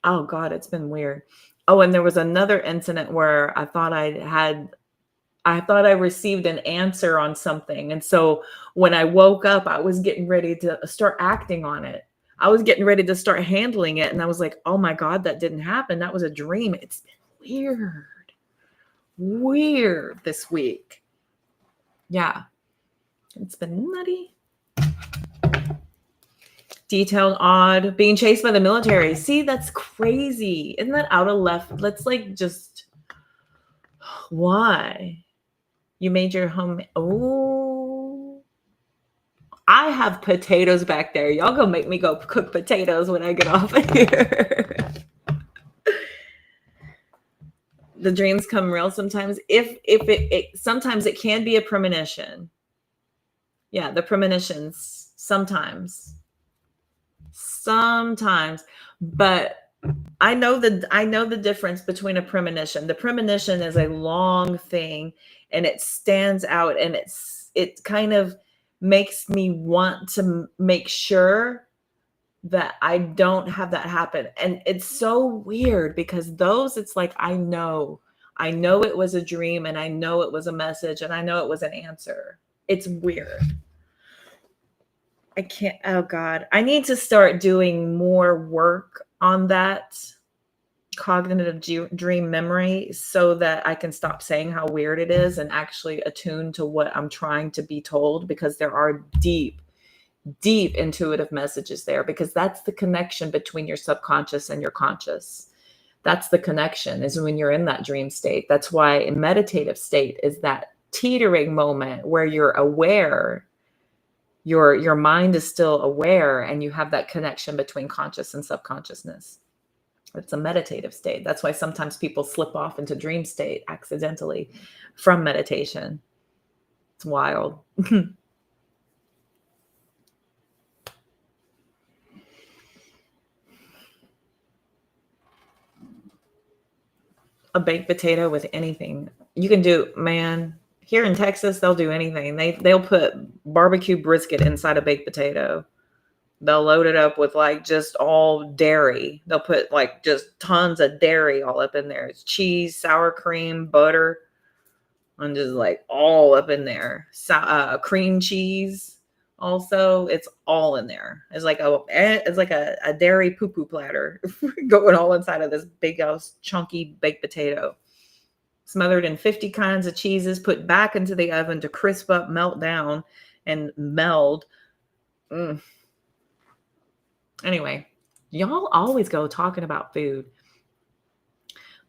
Oh God, it's been weird. Oh, and there was another incident where I thought I received an answer on something. And so when I woke up, I was getting ready to start acting on it. I was getting ready to start handling it. And I was like, oh my God, that didn't happen. That was a dream. It's been weird this week. Yeah. It's been nutty. Detailed, odd, being chased by the military. See, that's crazy. Isn't that out of left? Let's like just, why? You made your home. Oh, I have potatoes back there. Y'all gonna make me go cook potatoes when I get off of here. the dreams come real sometimes. If it sometimes it can be a premonition. Yeah, the premonitions sometimes. Sometimes, but I know the difference between a premonition. The premonition is a long thing and it stands out, and it kind of makes me want to make sure that I don't have that happen. And it's so weird because those, it's like I know it was a dream, and I know it was a message, and I know it was an answer. It's weird. I can't, oh God, I need to start doing more work on that cognitive dream memory so that I can stop saying how weird it is and actually attune to what I'm trying to be told, because there are deep intuitive messages there, because that's the connection between your subconscious and your conscious. That's the connection, is when you're in that dream state. That's why in meditative state is that teetering moment where you're aware, your mind is still aware, and you have that connection between conscious and subconsciousness. It's a meditative state. That's why sometimes people slip off into dream state accidentally from meditation. It's wild. A baked potato with anything. You can do, man, here in Texas, they'll do anything. They'll put barbecue brisket inside a baked potato. They'll load it up with like just all dairy. They'll put like just tons of dairy all up in there. It's cheese, sour cream, butter, and just like all up in there. Cream cheese. Also, it's all in there. It's like a dairy poo-poo platter going all inside of this big ass chunky baked potato. Smothered in 50 kinds of cheeses, put back into the oven to crisp up, melt down, and meld. Anyway, y'all always go talking about food.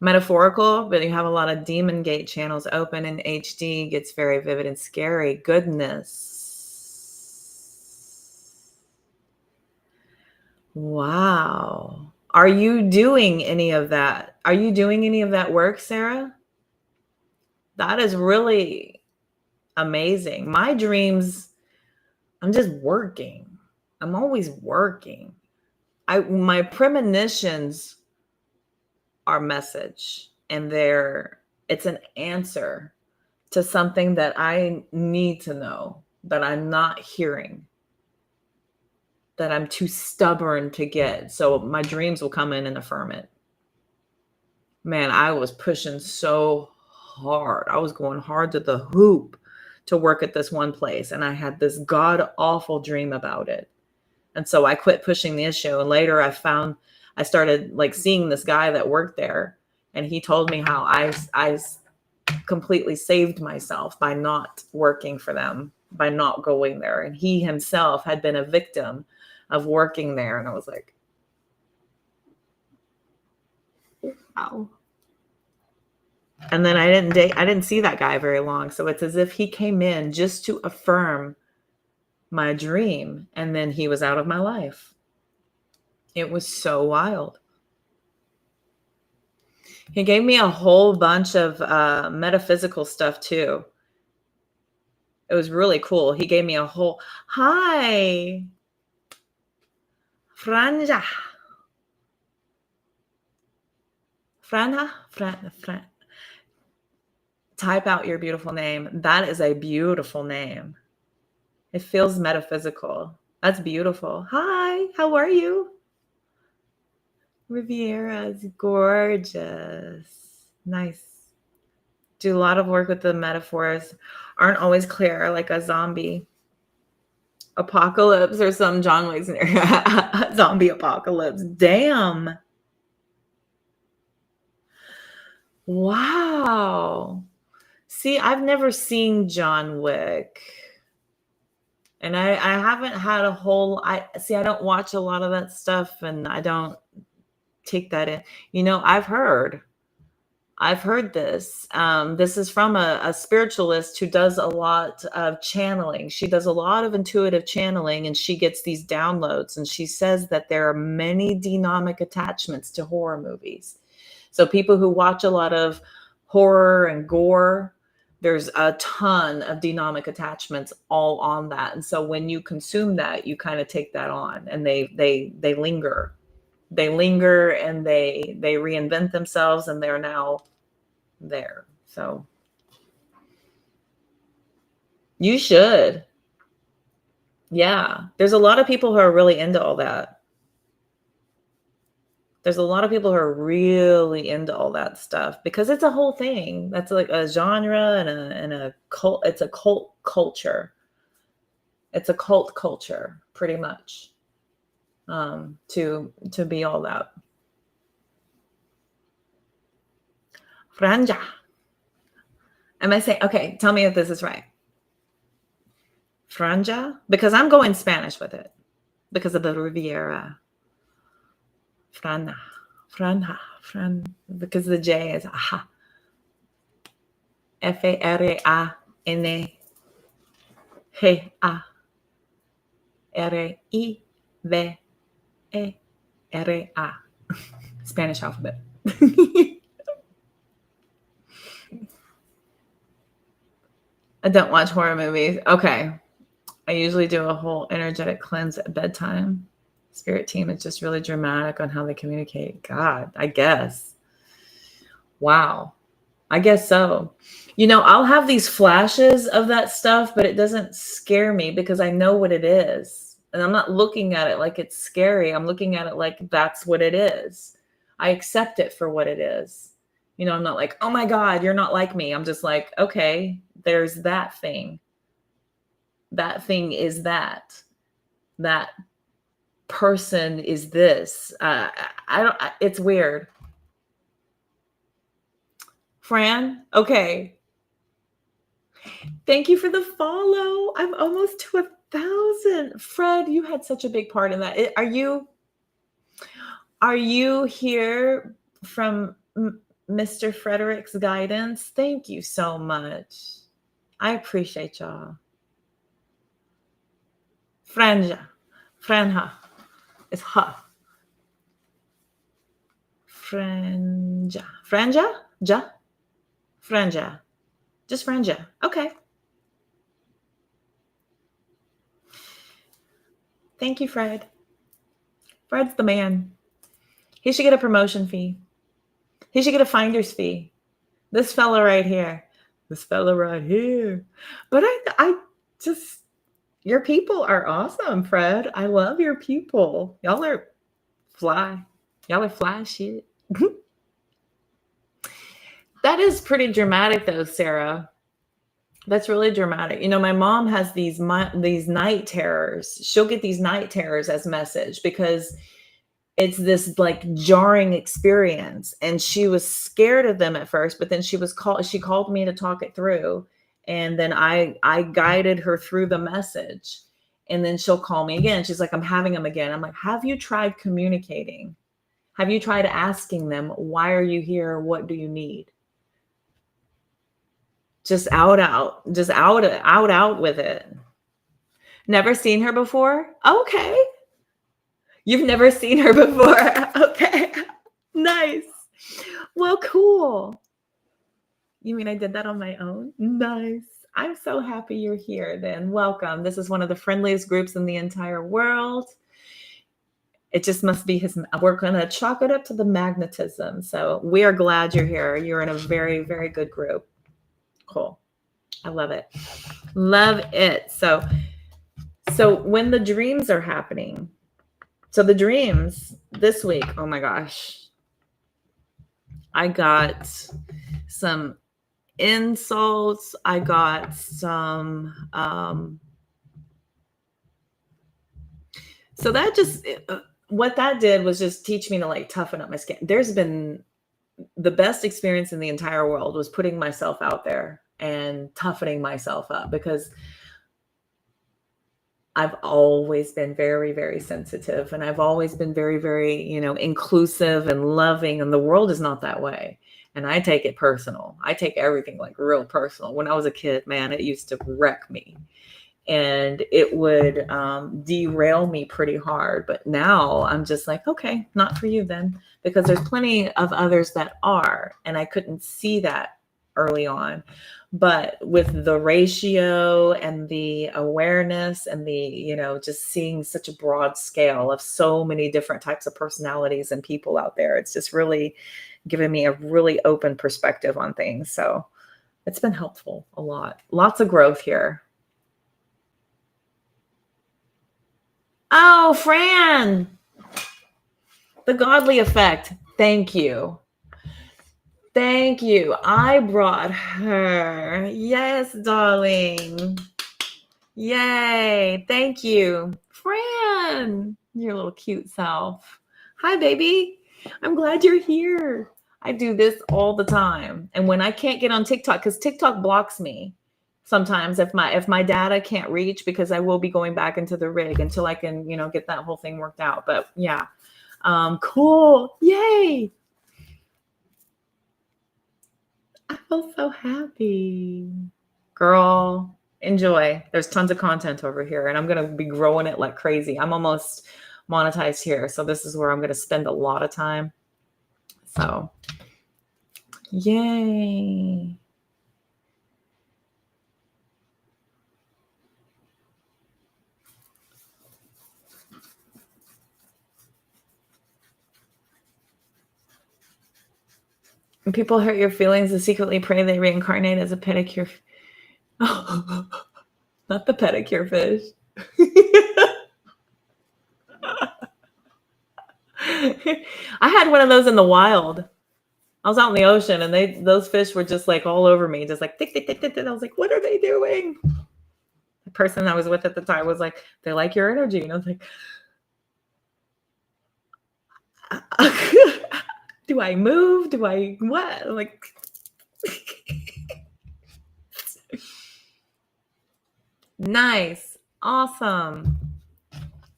Metaphorical, but you have a lot of demon gate channels open in HD. Gets very vivid and scary. Goodness. Wow. Are you doing any of that? Are you doing any of that work, Sarah? That is really amazing. My dreams, I'm just working. I'm always working. My premonitions are message, and it's an answer to something that I need to know that I'm not hearing, that I'm too stubborn to get. So my dreams will come in and affirm it. Man, I was pushing so hard. I was going hard to the hoop to work at this one place, and I had this god awful dream about it. And so I quit pushing the issue. And later I started like seeing this guy that worked there, and he told me how I completely saved myself by not working for them, by not going there. And he himself had been a victim of working there. And I was like, wow. And then I didn't see that guy very long. So it's as if he came in just to affirm my dream, and then he was out of my life. It was so wild. He gave me a whole bunch of metaphysical stuff too. It was really cool. He gave me a whole, hi, Franja. Franja? Fran. Type out your beautiful name. That is a beautiful name. It feels metaphysical. That's beautiful. Hi, how are you? Riviera is gorgeous. Nice. Do a lot of work with the metaphors. Aren't always clear, like a zombie apocalypse or some John Wick's zombie apocalypse. Damn. Wow. See, I've never seen John Wick. And I haven't had a whole, I don't watch a lot of that stuff, and I don't take that in. You know, I've heard this. This is from a spiritualist who does a lot of channeling. She does a lot of intuitive channeling, and she gets these downloads. And she says that there are many demonic attachments to horror movies. So people who watch a lot of horror and gore. There's a ton of demonic attachments all on that. And so when you consume that, you kind of take that on, and they linger. They linger, and they reinvent themselves, and they're now there. So you should. Yeah. There's a lot of people who are really into all that. There's a lot of people who are really into all that stuff because it's a whole thing. That's like a genre and a cult. It's a cult culture. It's a cult culture, pretty much. To be all that. Franja. Am I saying, okay, tell me if this is right. Franja? Because I'm going Spanish with it. Because of the Riviera. Franja. Franja. Because the J is aha. Frana. Riviera. Spanish alphabet. I don't watch horror movies. Okay. I usually do a whole energetic cleanse at bedtime. Spirit team is just really dramatic on how they communicate. God, I guess. Wow. I guess so. I'll have these flashes of that stuff, but it doesn't scare me because I know what it is. And I'm not looking at it like it's scary. I'm looking at it like that's what it is. I accept it for what it is. I'm not like, oh my God, you're not like me. I'm just like, okay, there's that thing. That thing is that. That person is this. It's weird. Fran, okay. Thank you for the follow. I'm almost to 1,000. Fred, you had such a big part in that. Are you here from Mr. Frederick's guidance? Thank you so much. I appreciate y'all. Franja. It's ha. Franja. Ja? Franja. Just Franja. Okay. Thank you, Fred. Fred's the man. He should get a promotion fee. He should get a finder's fee. This fella right here. But I just, your people are awesome, Fred. I love your people. Y'all are fly. Y'all are fly shit. That is pretty dramatic though, Sarah. That's really dramatic. My mom has these night terrors. She'll get these night terrors as message because it's this like jarring experience. And she was scared of them at first, but then she called me to talk it through. And then I guided her through the message. And then she'll call me again. She's like, I'm having them again. I'm like, have you tried communicating? Have you tried asking them, why are you here? What do you need? Just out with it. Never seen her before? Okay. You've never seen her before. Okay. Nice. Well, cool. You mean I did that on my own? Nice. I'm so happy you're here then. Welcome. This is one of the friendliest groups in the entire world. It just must be we're going to chalk it up to the magnetism. So we are glad you're here. You're in a very, very good group. Cool. I love it. Love it. So when the dreams are happening, so the dreams this week, oh my gosh, I got some insults. I got some, so that just, what that did was just teach me to like toughen up my skin. There's been the best experience in the entire world was putting myself out there and toughening myself up because I've always been very, very sensitive and I've always been very, very, inclusive and loving. And the world is not that way. And I take it personal. I take everything like real personal. When I was a kid, man, it used to wreck me and it would derail me pretty hard. But now I'm just like, okay, not for you then, because there's plenty of others that are. And I couldn't see that early on. But with the ratio and the awareness and the, just seeing such a broad scale of so many different types of personalities and people out there, it's just really given me a really open perspective on things. So it's been helpful a lot. Lots of growth here. Oh, Fran, the godly effect. Thank you. Thank you. I brought her. Yes, darling. Yay. Thank you. Fran, your little cute self. Hi, baby. I'm glad you're here. I do this all the time. And when I can't get on TikTok, because TikTok blocks me sometimes if my data can't reach, because I will be going back into the rig until I can, get that whole thing worked out. But yeah. Cool. Yay. I feel so happy. Girl, enjoy. There's tons of content over here, and I'm going to be growing it like crazy. I'm almost monetized here, so this is where I'm going to spend a lot of time. So, yay. When people hurt your feelings and secretly pray they reincarnate as a pedicure. Oh, not the pedicure fish. I had one of those in the wild. I was out in the ocean, and those fish were just like all over me, just like tick, tick, tick, tick, tick. I was like, what are they doing? The person I was with at the time was like, they like your energy. And I was like, do I move? Do I what? I'm like, nice. Awesome.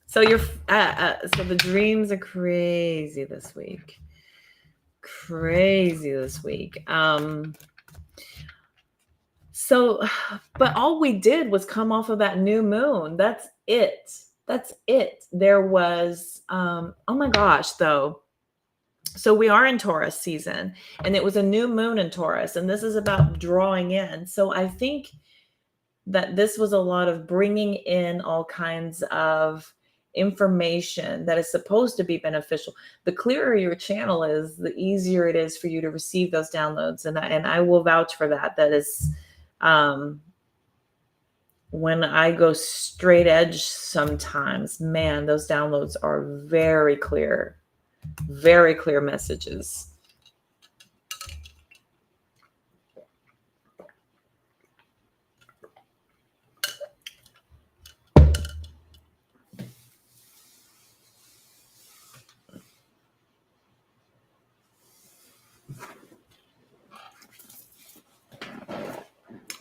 So so the dreams are crazy this week. So, but all we did was come off of that new moon. That's it. There was, oh my gosh, though. So we are in Taurus season, and it was a new moon in Taurus, and this is about drawing in. So I think that this was a lot of bringing in all kinds of information that is supposed to be beneficial. The clearer your channel is, the easier it is for you to receive those downloads. And I will vouch for that. That is, when I go straight edge sometimes, man, those downloads are very clear messages.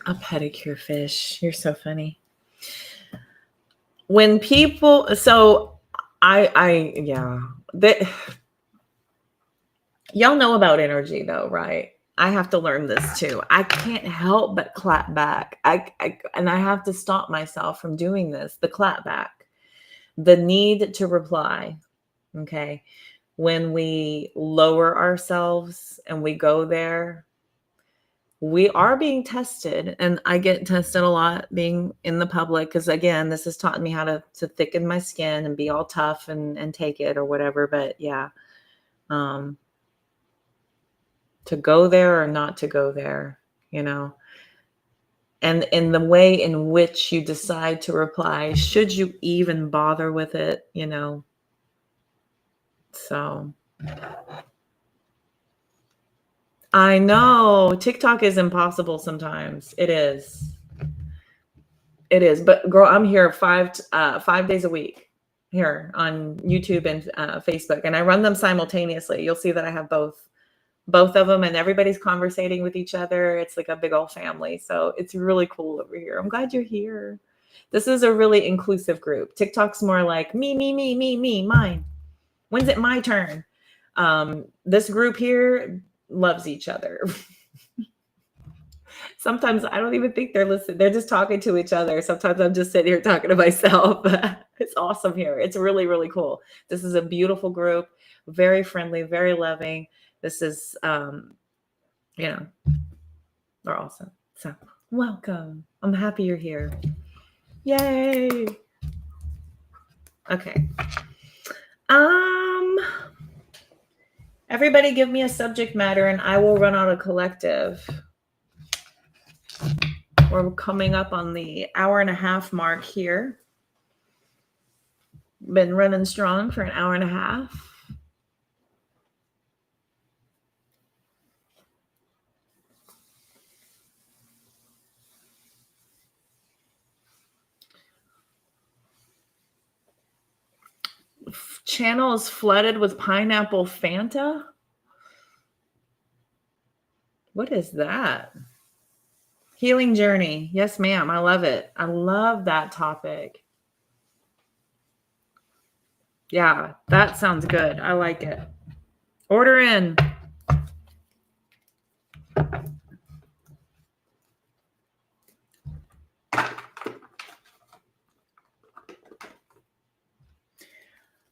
A pedicure fish. You're so funny. When people, so yeah, y'all know about energy though, right? I have to learn this too. I can't help but clap back. And I have to stop myself from doing this. The clap back, the need to reply. Okay. When we lower ourselves and we go there, we are being tested, and I get tested a lot being in the public, because again, this has taught me how to thicken my skin and be all tough and take it or whatever. But yeah, to go there or not to go there, and in the way in which you decide to reply, should you even bother with it, so I know TikTok is impossible sometimes. It is. But girl, I'm here 5 days a week here on YouTube and Facebook, and I run them simultaneously. You'll see that I have both of them, and everybody's conversating with each other. It's like a big old family. So it's really cool over here. I'm glad you're here. This is a really inclusive group. TikTok's more like me, mine. When's it my turn? This group here loves each other. Sometimes I don't even think they're listening. They're just talking to each other. Sometimes I'm just sitting here talking to myself. It's awesome here. It's really, really cool. This is a beautiful group, very friendly, very loving. This is, They're awesome. So welcome. I'm happy you're here. Yay. Okay. Everybody give me a subject matter and I will run out a collective. We're coming up on the 1.5 hour mark here. Been running strong for 1.5 hours. Channel is flooded with pineapple Fanta. What is that? Healing journey. Yes, ma'am. I love it. I love that topic. Yeah, that sounds good. I like it. Order in.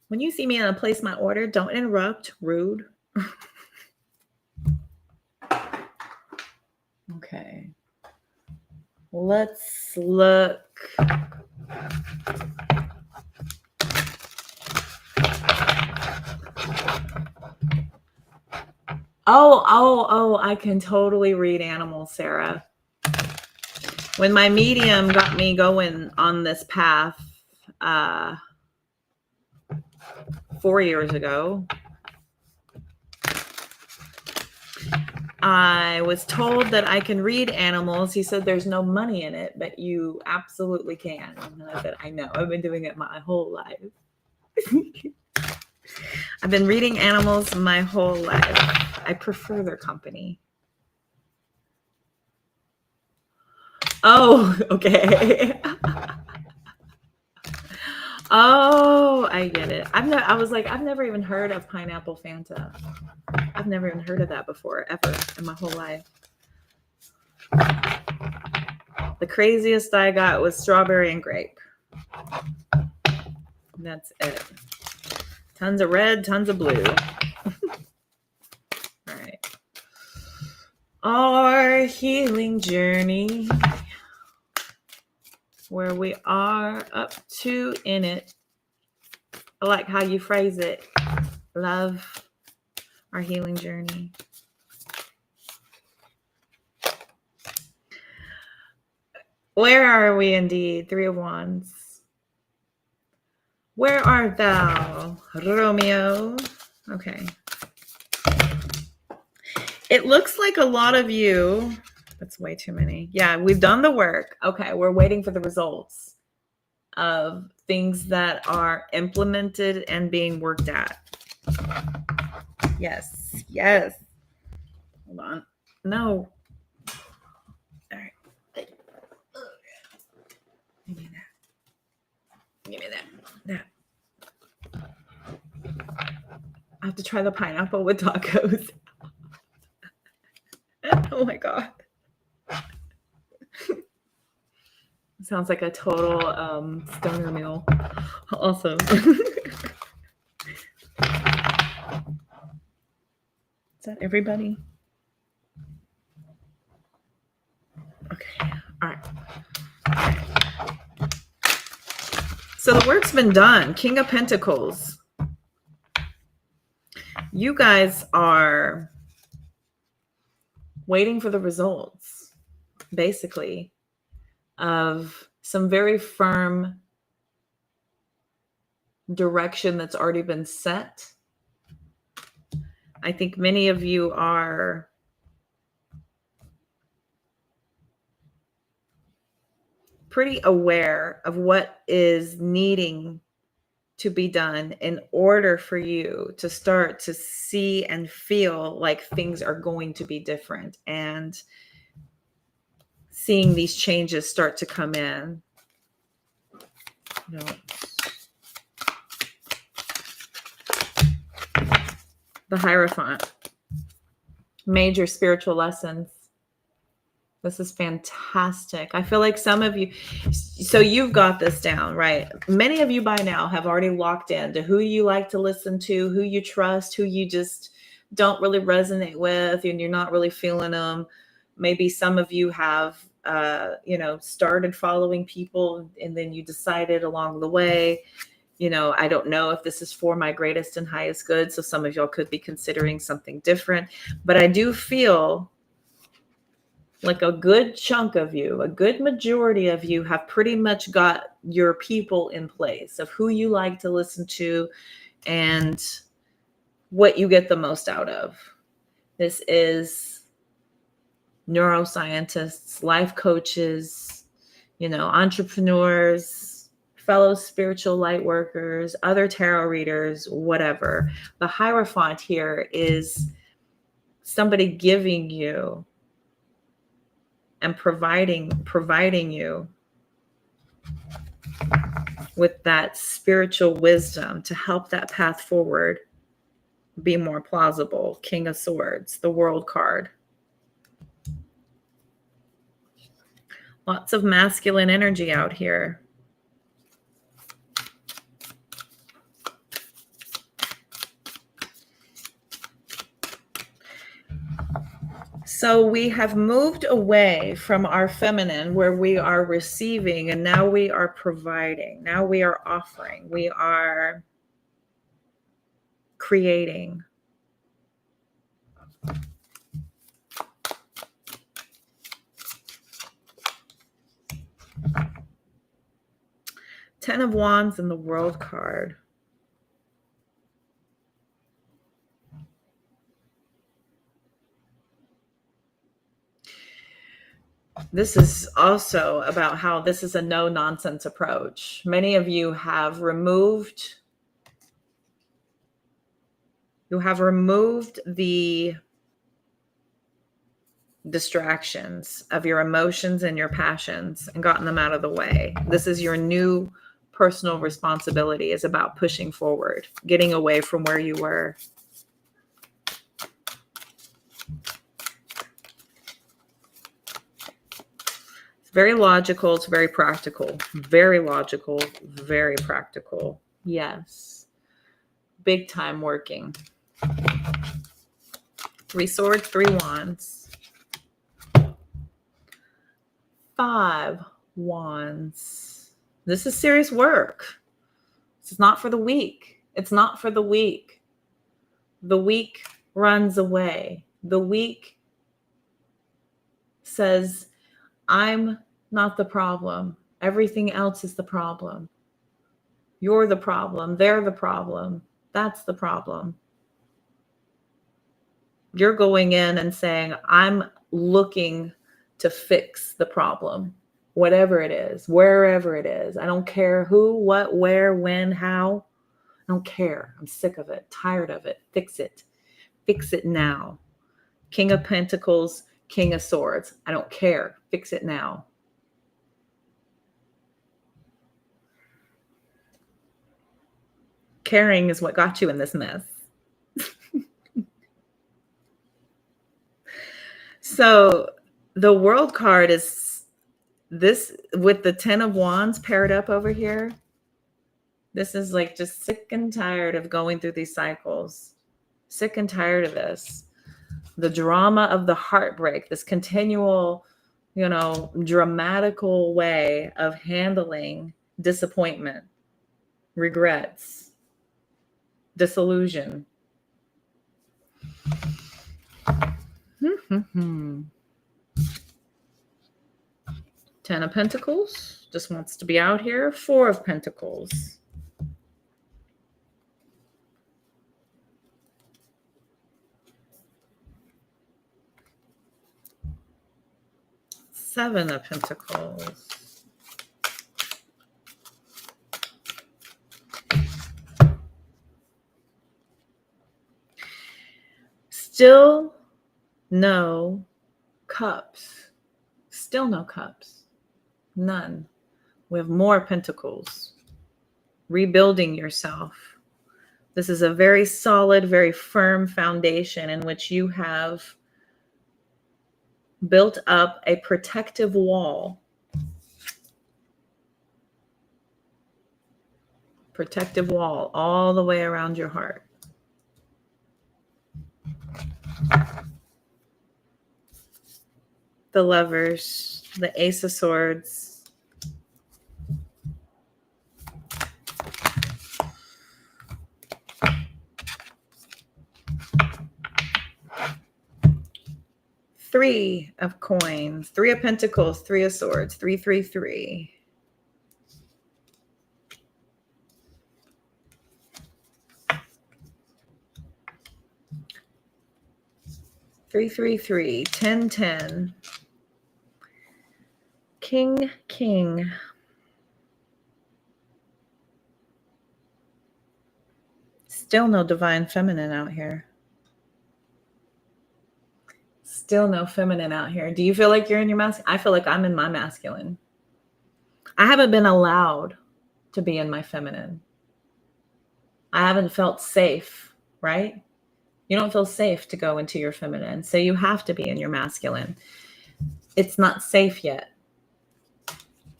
When you see me and I place my order, don't interrupt. Rude. Okay. Let's look. Oh, I can totally read animals, Sarah. When my medium got me going on this path 4 years ago, I was told that I can read animals. He said there's no money in it, but you absolutely can. And I said, I know. I've been doing it my whole life. I've been reading animals my whole life. I prefer their company. Oh, okay. Oh, I get it. I've never even heard of pineapple Fanta. I've never even heard of that before, ever in my whole life. The craziest I got was strawberry and grape. That's it. Tons of red, tons of blue. All right. Our healing journey, where we are up to in it. I like how you phrase it. Love our healing journey. Where are we indeed? 3 of Wands. Where art thou, Romeo? Okay. It looks like a lot of you. That's way too many. Yeah, we've done the work. Okay, we're waiting for the results of things that are implemented and being worked at. Yes. Hold on. No. All right. Give me that. I have to try the pineapple with tacos. Oh my God. Sounds like a total stoner meal. Awesome. Is that everybody? Okay. All right. So the work's been done. King of Pentacles. You guys are waiting for the results, basically, of some very firm direction that's already been set. I think many of you are pretty aware of what is needing to be done in order for you to start to see and feel like things are going to be different, and seeing these changes start to come in. No. The Hierophant. Major spiritual lessons. This is fantastic. I feel like some of you, so you've got this down, right? Many of you by now have already locked into who you like to listen to, who you trust, who you just don't really resonate with, and you're not really feeling them. Maybe some of you have, started following people and then you decided along the way, I don't know if this is for my greatest and highest good. So some of y'all could be considering something different, but I do feel like a good chunk of you, a good majority of you have pretty much got your people in place of who you like to listen to and what you get the most out of. This is neuroscientists, life coaches, entrepreneurs, fellow spiritual light workers, other tarot readers, whatever. The Hierophant here is somebody giving you and providing you with that spiritual wisdom to help that path forward be more plausible. King of Swords, the World card. Lots of masculine energy out here. So we have moved away from our feminine where we are receiving, and now we are providing. Now we are offering. We are creating. Ten of Wands and the World card. This is also about how this is a no-nonsense approach. Many of you have removed the distractions of your emotions and your passions and gotten them out of the way. This is your new personal responsibility, is about pushing forward, getting away from where you were. It's very logical. It's very practical. Very logical. Very practical. Yes. Big time working. 3 swords, 3 wands. 5 wands. This is serious work. This is not for the weak. It's not for the weak. The weak runs away. The weak says, I'm not the problem. Everything else is the problem. You're the problem. They're the problem. That's the problem. You're going in and saying, I'm looking to fix the problem, whatever it is, wherever it is. I don't care who, what, where, when, how. I don't care. I'm sick of it, tired of it. Fix it. Fix it now. King of Pentacles, King of Swords. I don't care. Fix it now. Caring is what got you in this mess. So the World card is this with the 10 of Wands paired up over here. This is like just sick and tired of going through these cycles. Sick and tired of this. The drama of the heartbreak, this continual, dramatical way of handling disappointment, regrets, disillusion. 10 of Pentacles just wants to be out here. 4 of Pentacles. Seven of Pentacles. Still no cups. Still no cups. None. We have more Pentacles. Rebuilding yourself. This is a very solid, very firm foundation in which you have built up a protective wall. Protective wall all the way around your heart. the Lovers, the Ace of Swords, Three of Coins, Three of Pentacles, Three of Swords, 333. 333, 1010. King. Still no divine feminine out here. Still no feminine out here. Do you feel like you're in your masculine? I feel like I'm in my masculine. I haven't been allowed to be in my feminine. I haven't felt safe, right? You don't feel safe to go into your feminine. So you have to be in your masculine. It's not safe yet.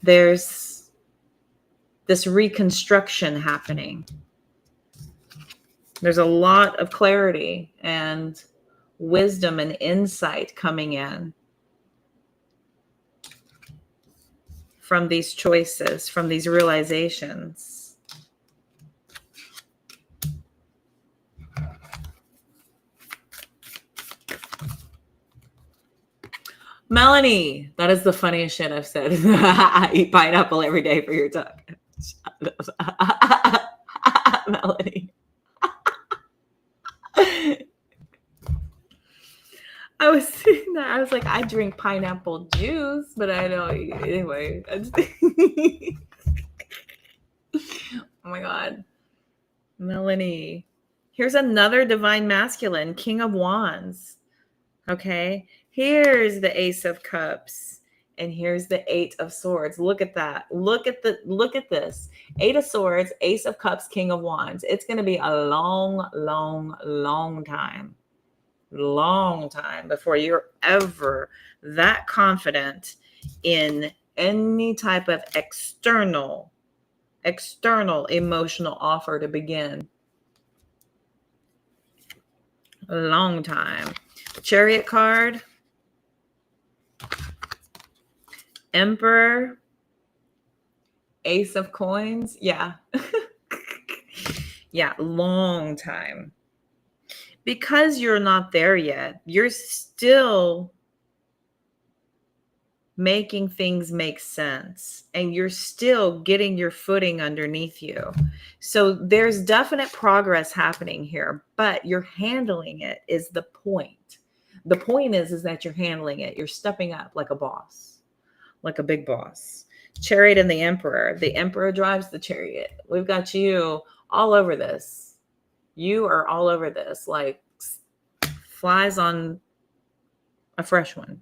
There's this reconstruction happening. There's a lot of clarity and wisdom and insight coming in from these choices, from these realizations. Melanie, that is the funniest shit I've said. I eat pineapple every day for your tongue. Melanie. I was sitting there. I was like, I drink pineapple juice, but I don't eat. Anyway. Oh my God. Melanie. Here's another divine masculine, King of Wands. Okay. Here's the Ace of Cups. And here's the Eight of Swords. Look at that. Look at this. Eight of Swords, Ace of Cups, King of Wands. It's going to be a long, long, long time. Long time before you're ever that confident in any type of external emotional offer to begin. A long time. Chariot card, Emperor, Ace of Coins. Yeah. Yeah, long time. Because you're not there yet, you're still making things make sense and you're still getting your footing underneath you. So there's definite progress happening here, but you're handling it is the point. The point is that you're handling it. You're stepping up like a boss, like a big boss. Chariot and the Emperor. The Emperor drives the chariot. We've got you all over this. You are all over this, like flies on a fresh one.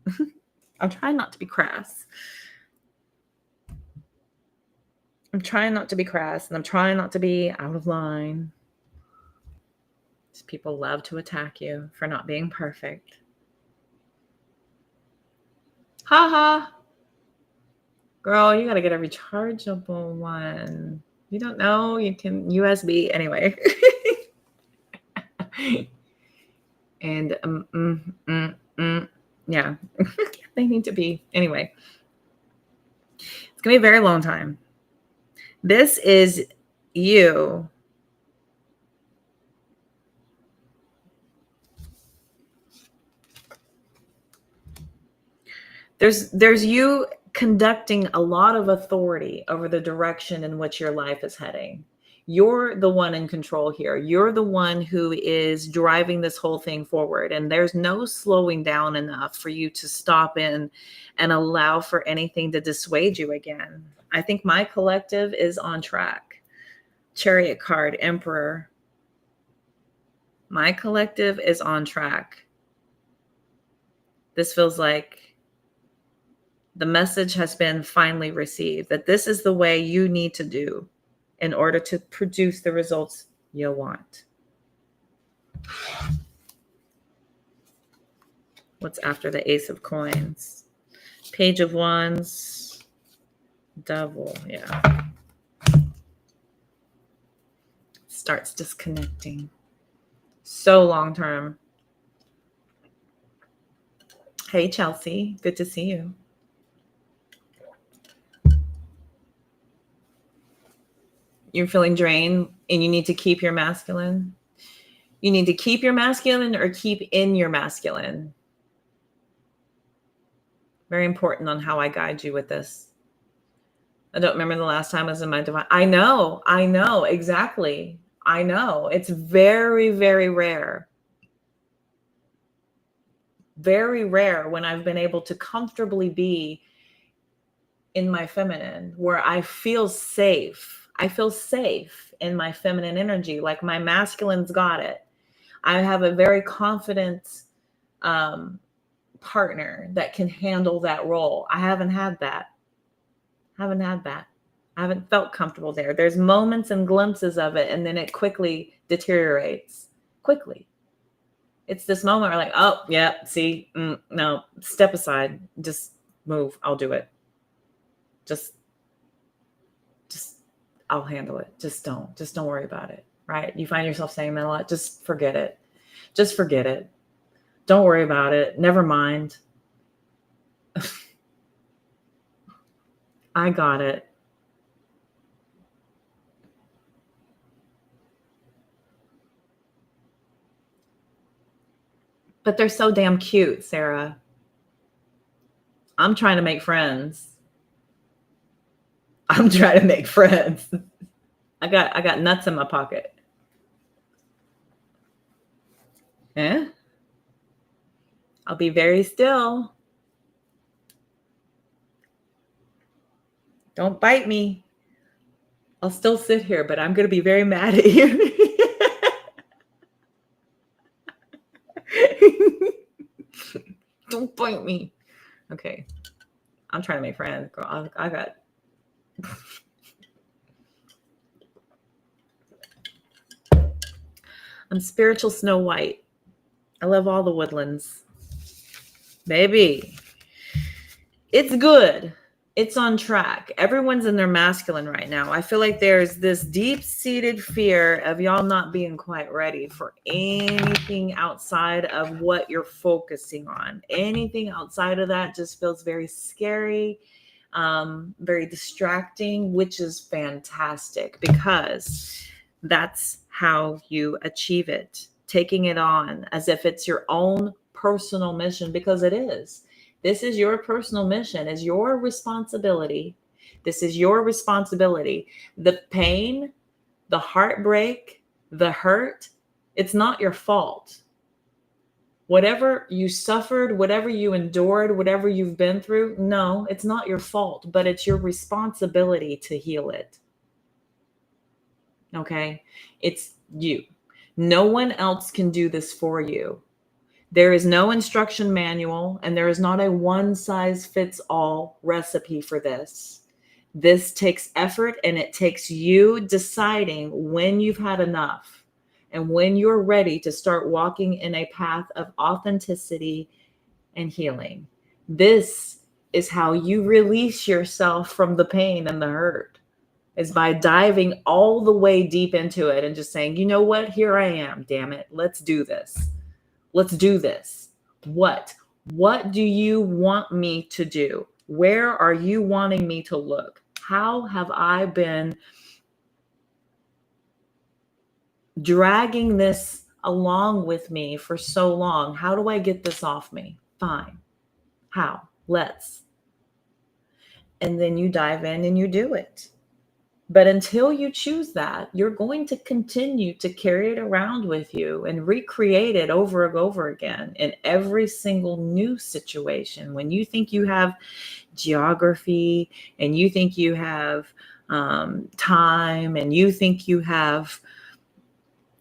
I'm trying not to be crass. And I'm trying not to be out of line. People love to attack you for not being perfect. Ha. Girl, you got to get a rechargeable one. You don't know, you can USB anyway. And yeah, they need to be anyway. It's gonna be a very long time. This is you. There's you conducting a lot of authority over the direction in which your life is heading. You're the one in control here. You're the one who is driving this whole thing forward. And there's no slowing down enough for you to stop in and allow for anything to dissuade you again. I think my collective is on track. Chariot card, Emperor. My collective is on track. This feels like the message has been finally received, that this is the way you need to do in order to produce the results you want. What's after the Ace of Coins? Page of Wands, Devil, yeah. Starts disconnecting. So long term. Hey, Chelsea. Good to see you. You're feeling drained and you need to keep your masculine. You need to keep your masculine or keep in your masculine. Very important on how I guide you with this. I don't remember the last time I was in my divine. I know, exactly. I know. It's very, very rare. Very rare when I've been able to comfortably be in my feminine where I feel safe. I feel safe in my feminine energy. Like my masculine's got it. I have a very confident partner that can handle that role. I haven't had that. I haven't felt comfortable there. There's moments and glimpses of it, and then it quickly deteriorates. Quickly. It's this moment where like, oh, yeah, see, no, step aside. Just move. I'll do it. Just, I'll handle it. Just don't worry about it. Right? You find yourself saying that a lot. Just forget it. Just forget it. Don't worry about it. Never mind. I got it. But they're so damn cute, Sarah. I'm trying to make friends. I got nuts in my pocket. Eh? I'll be very still. Don't bite me. I'll still sit here, but I'm going to be very mad at you. Don't bite me. Okay. I'm trying to make friends, girl. I got. I'm spiritual Snow White. I love all the woodlands. Baby. It's good. It's on track. Everyone's in their masculine right now. I feel like there's this deep-seated fear of y'all not being quite ready for anything outside of what you're focusing on. Anything outside of that just feels very scary, very distracting, which is fantastic because that's how you achieve it. Taking it on as if it's your own personal mission, because it is. This is your personal mission, is your responsibility. This is your responsibility. The pain, the heartbreak, the hurt, it's not your fault. Whatever you suffered, whatever you endured, whatever you've been through, no, it's not your fault, but it's your responsibility to heal it. Okay? It's you. No one else can do this for you. There is no instruction manual, and there is not a one-size-fits-all recipe for this. This takes effort, and it takes you deciding when you've had enough and when you're ready to start walking in a path of authenticity and healing. This is how you release yourself from the pain and the hurt, is by diving all the way deep into it and just saying, you know what? Here I am, damn it. Let's do this. Let's do this. What do you want me to do? Where are you wanting me to look? How have I been dragging this along with me for so long? How do I get this off me? Fine. How? Let's. And then you dive in and you do it. But until you choose that, you're going to continue to carry it around with you and recreate it over and over again in every single new situation. When you think you have geography and you think you have time and you think you have,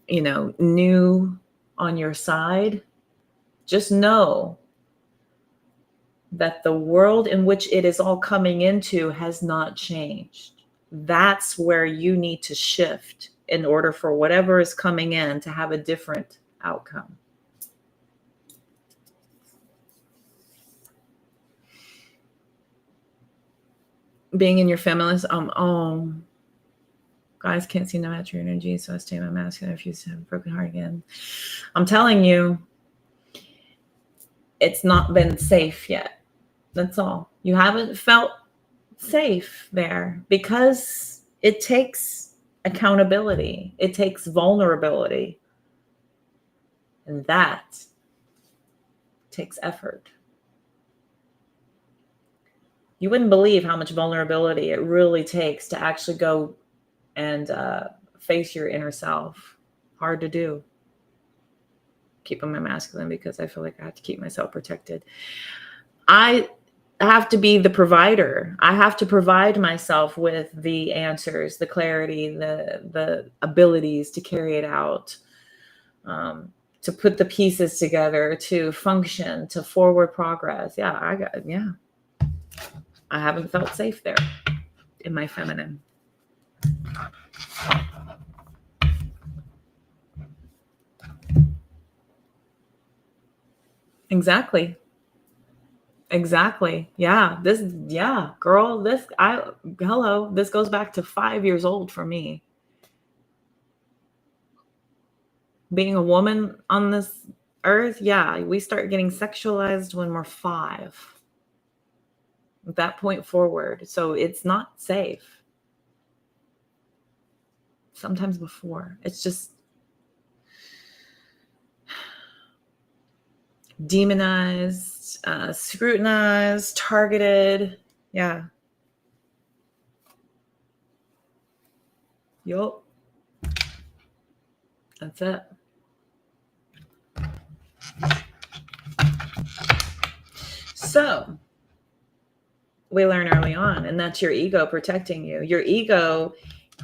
new on your side, just know that the world in which it is all coming into has not changed. That's where you need to shift in order for whatever is coming in to have a different outcome. Being in your feminist, guys can't seem to match your energy, so I stay my masculine. I refuse to have a broken heart again. I'm telling you, it's not been safe yet. That's all. You haven't felt safe there because it takes accountability. It takes vulnerability. And that takes effort. You wouldn't believe how much vulnerability it really takes to actually go and face your inner self. Hard to do. Keeping my masculine because I feel like I have to keep myself protected. I have to be the provider. I have to provide myself with the answers, the clarity, the abilities to carry it out, to put the pieces together, to function, to forward progress. I haven't felt safe there in my feminine. Exactly. Yeah. Girl, this goes back to 5 years old for me. Being a woman on this earth, we start getting sexualized when we're 5. At that point forward. So it's not safe. Sometimes before. It's just demonized, scrutinized, targeted. Yeah. Yup. That's it. So we learn early on, and that's your ego protecting you. Your ego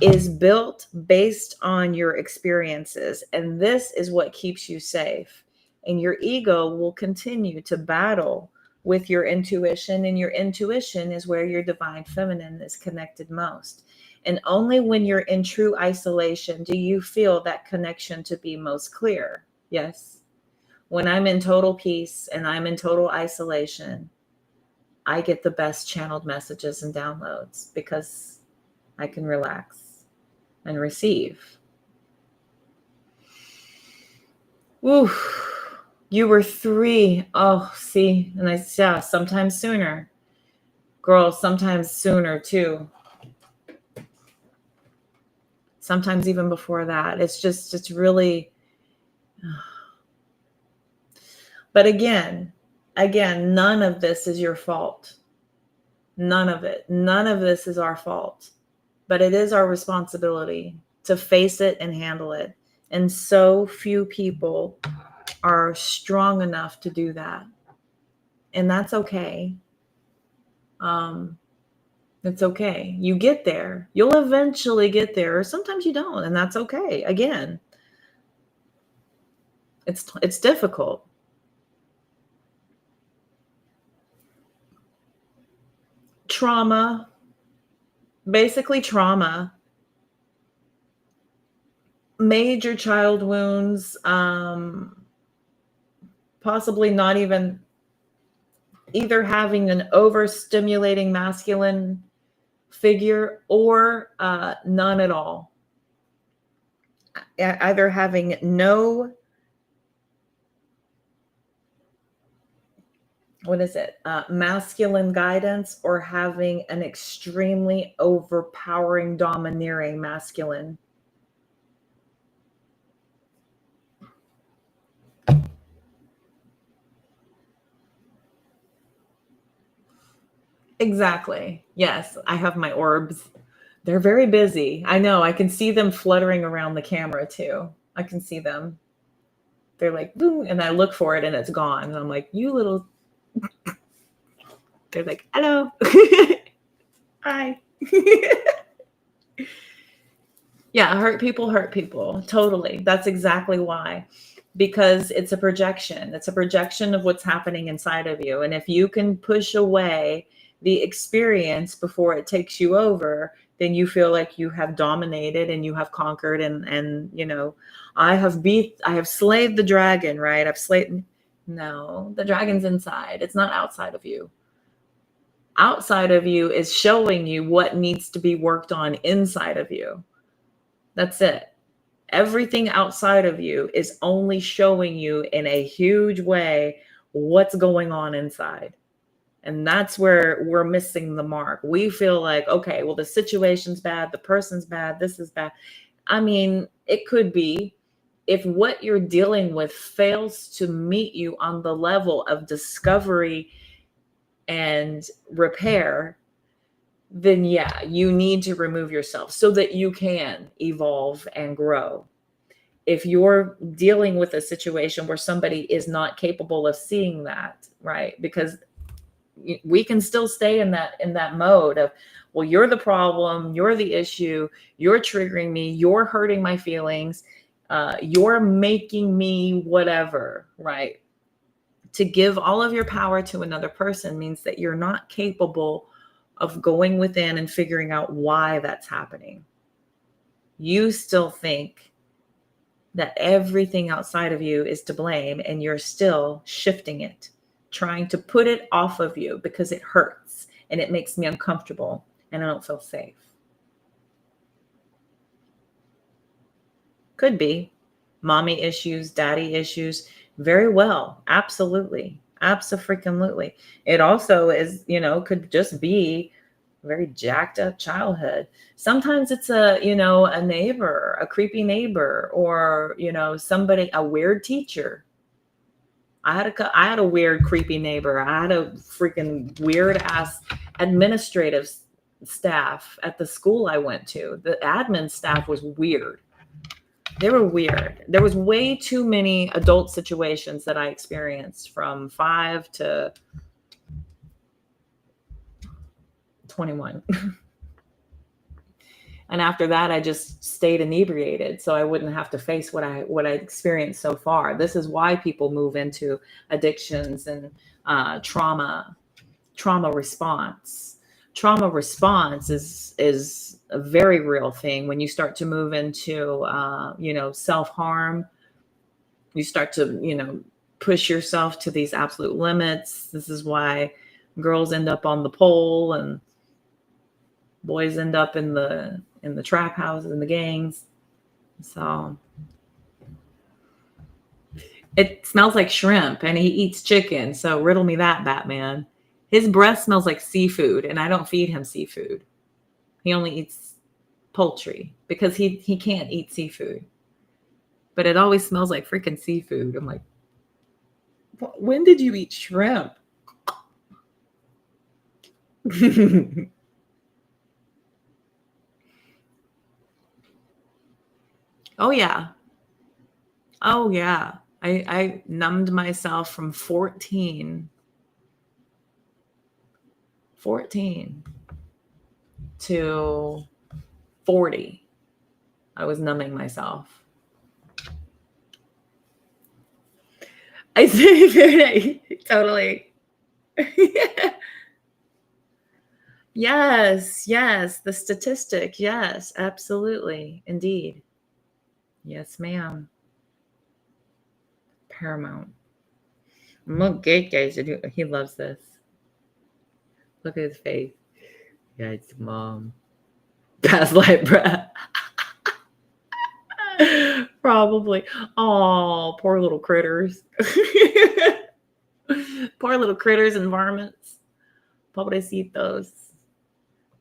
is built based on your experiences, and this is what keeps you safe. And your ego will continue to battle with your intuition, and your intuition is where your divine feminine is connected most. And only when you're in true isolation do you feel that connection to be most clear. Yes. When I'm in total peace and I'm in total isolation, I get the best channeled messages and downloads because I can relax and receive. Ooh, you were 3. Oh, see, and sometimes sooner. Girl, sometimes sooner too. Sometimes even before that. It's really. But again, none of this is your fault. None of it. None of this is our fault. But it is our responsibility to face it and handle it. And so few people are strong enough to do that. And that's okay. It's okay. You get there. You'll eventually get there. Or sometimes you don't. And that's okay. Again, it's difficult. Trauma. Basically trauma. Major child wounds, possibly not even either having an overstimulating masculine figure or none at all. Either having no, masculine guidance, or having an extremely overpowering, domineering masculine. Exactly. Yes, I have my orbs. They're very busy. I know. I can see them fluttering around the camera too. I can see them. They're like, boom, and I look for it and it's gone. And I'm like, you little. They're like, hello. Hi. Yeah, hurt people. Totally. That's exactly why. Because it's a projection. It's a projection of what's happening inside of you. And if you can push away the experience before it takes you over, then you feel like you have dominated and you have conquered and I have slayed the dragon, right? No, the dragon's inside. It's not outside of you. Outside of you is showing you what needs to be worked on inside of you. That's it. Everything outside of you is only showing you in a huge way what's going on inside. And that's where we're missing the mark. We feel like, okay, well, the situation's bad, the person's bad, this is bad. I mean, it could be, if what you're dealing with fails to meet you on the level of discovery and repair, then yeah, you need to remove yourself so that you can evolve and grow. If you're dealing with a situation where somebody is not capable of seeing that, right? Because we can still stay in that mode of, well, you're the problem, you're the issue, you're triggering me, you're hurting my feelings, you're making me whatever, right? To give all of your power to another person means that you're not capable of going within and figuring out why that's happening. You still think that everything outside of you is to blame, and you're still shifting it, trying to put it off of you because it hurts and it makes me uncomfortable and I don't feel safe. Could be mommy issues, daddy issues. Very well. Absolutely. Abso-freaking-lutely. It also is, could just be very jacked up childhood. Sometimes it's a neighbor, a creepy neighbor, or, somebody, a weird teacher. I had a weird, creepy neighbor. I had a freaking weird ass administrative staff at the school I went to. The admin staff was weird. They were weird. There was way too many adult situations that I experienced from 5 to 21. And after that, I just stayed inebriated so I wouldn't have to face what I experienced so far. This is why people move into addictions and trauma response. Trauma response is a very real thing. When you start to move into self-harm, you start to push yourself to these absolute limits. This is why girls end up on the pole and boys end up in the trap houses and the gangs. So it smells like shrimp and he eats chicken. So riddle me that, Batman. His breath smells like seafood and I don't feed him seafood. He only eats poultry because he can't eat seafood. But it always smells like freaking seafood. I'm like, when did you eat shrimp? Oh yeah. Oh yeah. I numbed myself from 14 to 40. I was numbing myself. I say totally. Yes, the statistic. Yes, absolutely. Indeed. Yes, ma'am. Paramount. Look, guys, he loves this. Look at his face. Yeah, it's mom. Past life breath. Probably. Oh, poor little critters. Poor little critters and varmints. Pobrecitos.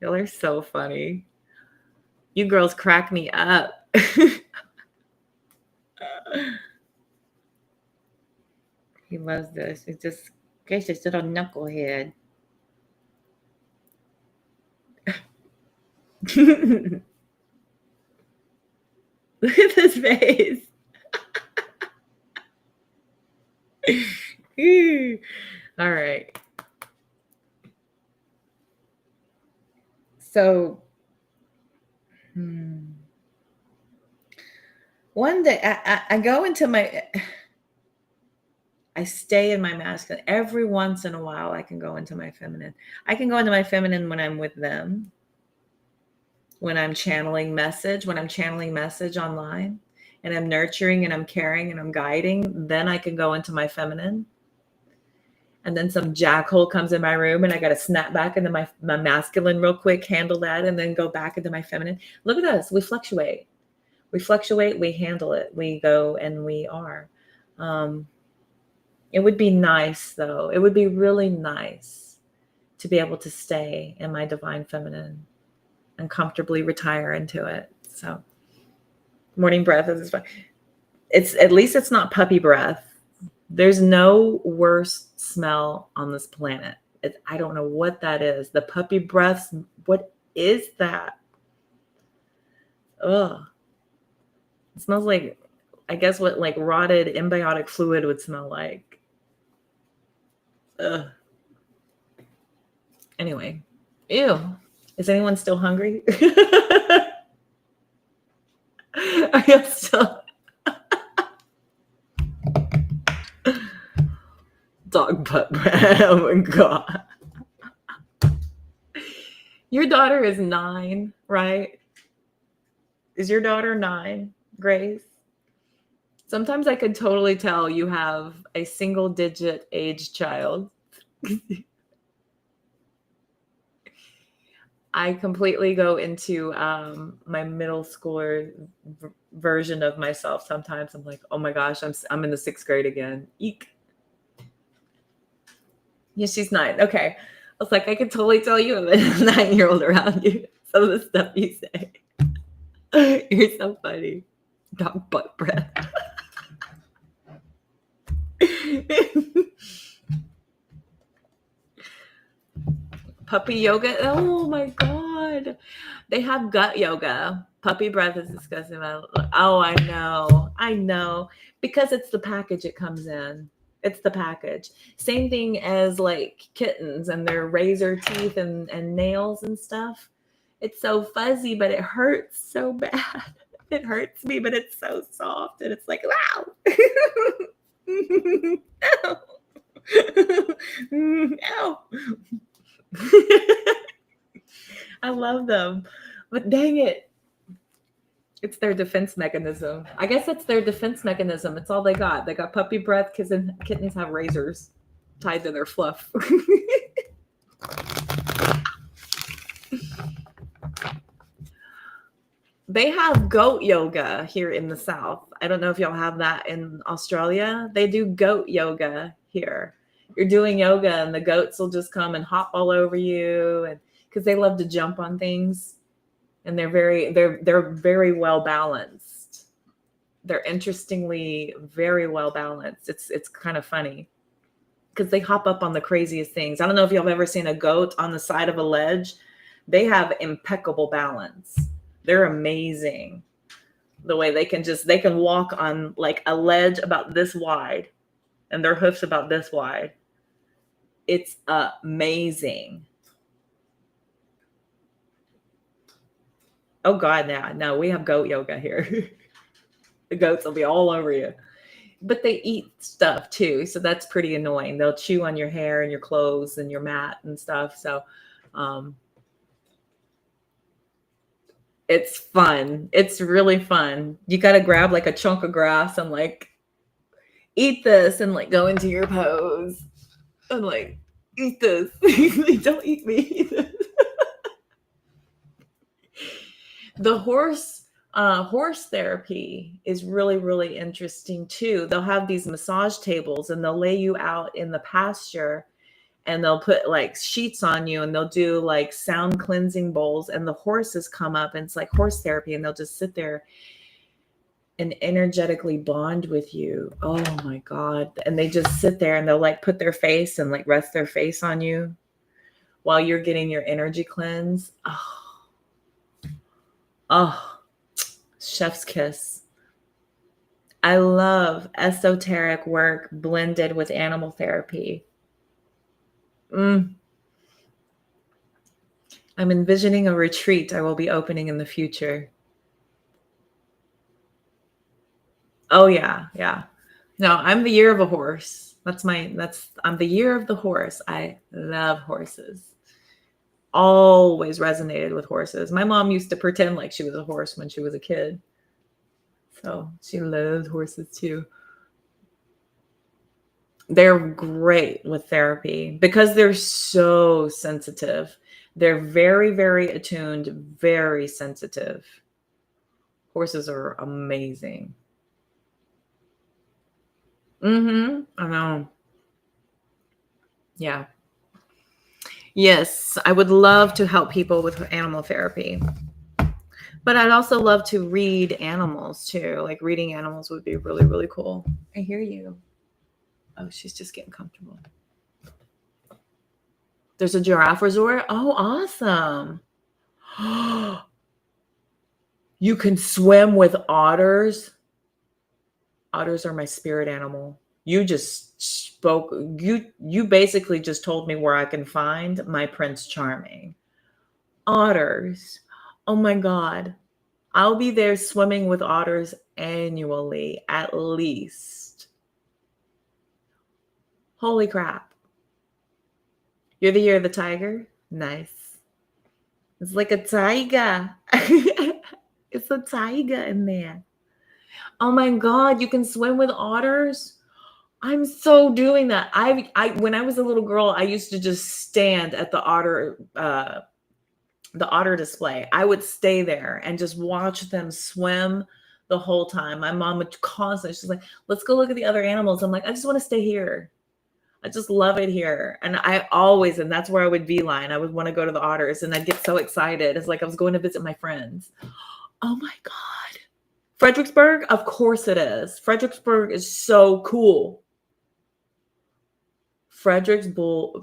Y'all are so funny. You girls crack me up. He loves this. It's just, guys, just little knucklehead. Look at this face. All right. So, one day I go into I stay in my masculine. Every once in a while, I can go into my feminine. I can go into my feminine when I'm with them. When I'm channeling message online and I'm nurturing and I'm caring and I'm guiding, then I can go into my feminine. And then some jackhole comes in my room and I got to snap back into my masculine real quick, handle that, and then go back into my feminine. Look at us. We fluctuate. We handle it. We go and we are. It would be nice, though. It would be really nice to be able to stay in my divine feminine and comfortably retire into it. So, morning breath is fine. It's at least it's not puppy breath. There's no worse smell on this planet. I don't know what that is. The puppy breath. What is that? Ugh. It smells like, I guess, what like rotted embiotic fluid would smell like. Ugh. Anyway, ew. Is anyone still hungry? Are you still dog butt breath? Oh my god. Your daughter is 9, right? Is your daughter 9, Grace? Sometimes I could totally tell you have a single digit age child. I completely go into my middle schooler version of myself. Sometimes I'm like, oh my gosh, I'm in the 6th grade again. Eek. Yeah, she's 9. Okay. I was like, I could totally tell you have a 9-year-old around you. Some of the stuff you say. You're so funny. Dog butt breath. Puppy yoga. Oh my god. They have gut yoga. Puppy breath is disgusting. Oh, I know. I know. Because it's the package it comes in. It's the package. Same thing as like kittens and their razor teeth and nails and stuff. It's so fuzzy, but it hurts so bad. It hurts me, but it's so soft. And it's like, wow. Ow. Ow. I love them. But dang it. It's their defense mechanism. I guess it's their defense mechanism. It's all they got. They got puppy breath because kittens have razors tied to their fluff. They have goat yoga here in the South. I don't know if y'all have that in Australia. They do goat yoga here. You're doing yoga and the goats will just come and hop all over you, and because they love to jump on things, and they're very well balanced. They're interestingly very well balanced. It's kind of funny because they hop up on the craziest things. I don't know if y'all have ever seen a goat on the side of a ledge. They have impeccable balance. They're amazing. The way they can walk on like a ledge about this wide and their hoofs about this wide. It's amazing. Oh God, no, we have goat yoga here. The goats will be all over you. But they eat stuff too, so that's pretty annoying. They'll chew on your hair and your clothes and your mat and stuff. So it's fun. It's really fun. You got to grab like a chunk of grass and like eat this and like go into your pose and like eat this. Don't eat me. The horse therapy is really, really interesting too. They'll have these massage tables and they'll lay you out in the pasture and they'll put like sheets on you and they'll do like sound cleansing bowls and the horses come up and it's like horse therapy and they'll just sit there and energetically bond with you. Oh my God. And they just sit there and they'll like put their face and like rest their face on you while you're getting your energy cleanse. Oh, chef's kiss. I love esoteric work blended with animal therapy. I'm envisioning a retreat I will be opening in the future. Oh yeah. No, I'm the year of a horse. I'm the year of the horse. I love horses. Always resonated with horses. My mom used to pretend like she was a horse when she was a kid. So she loved horses too. They're great with therapy because they're so sensitive. They're very, very attuned, very sensitive. Horses are amazing. I know. Yeah. Yes, I would love to help people with animal therapy. But I'd also love to read animals too. Like reading animals would be really, really cool. I hear you. Oh, she's just getting comfortable. There's a giraffe resort. Oh, awesome. You can swim with otters. Otters are my spirit animal. You just spoke you basically just told me where I can find my Prince Charming. Otters. Oh my god. I'll be there swimming with otters annually at least. Holy crap. You're the year of the tiger? Nice. It's like a tiger. It's a tiger in there. Oh my god, you can swim with otters? I'm so doing that. I when I was a little girl, I used to just stand at the otter display. I would stay there and just watch them swim the whole time. My mom would constantly, she's like, let's go look at the other animals. I'm like, I just want to stay here. I just love it here. And and that's where I would beeline. I would want to go to the otters and I'd get so excited. It's like I was going to visit my friends. Oh my God. Fredericksburg? Of course it is. Fredericksburg is so cool. Fredericksburg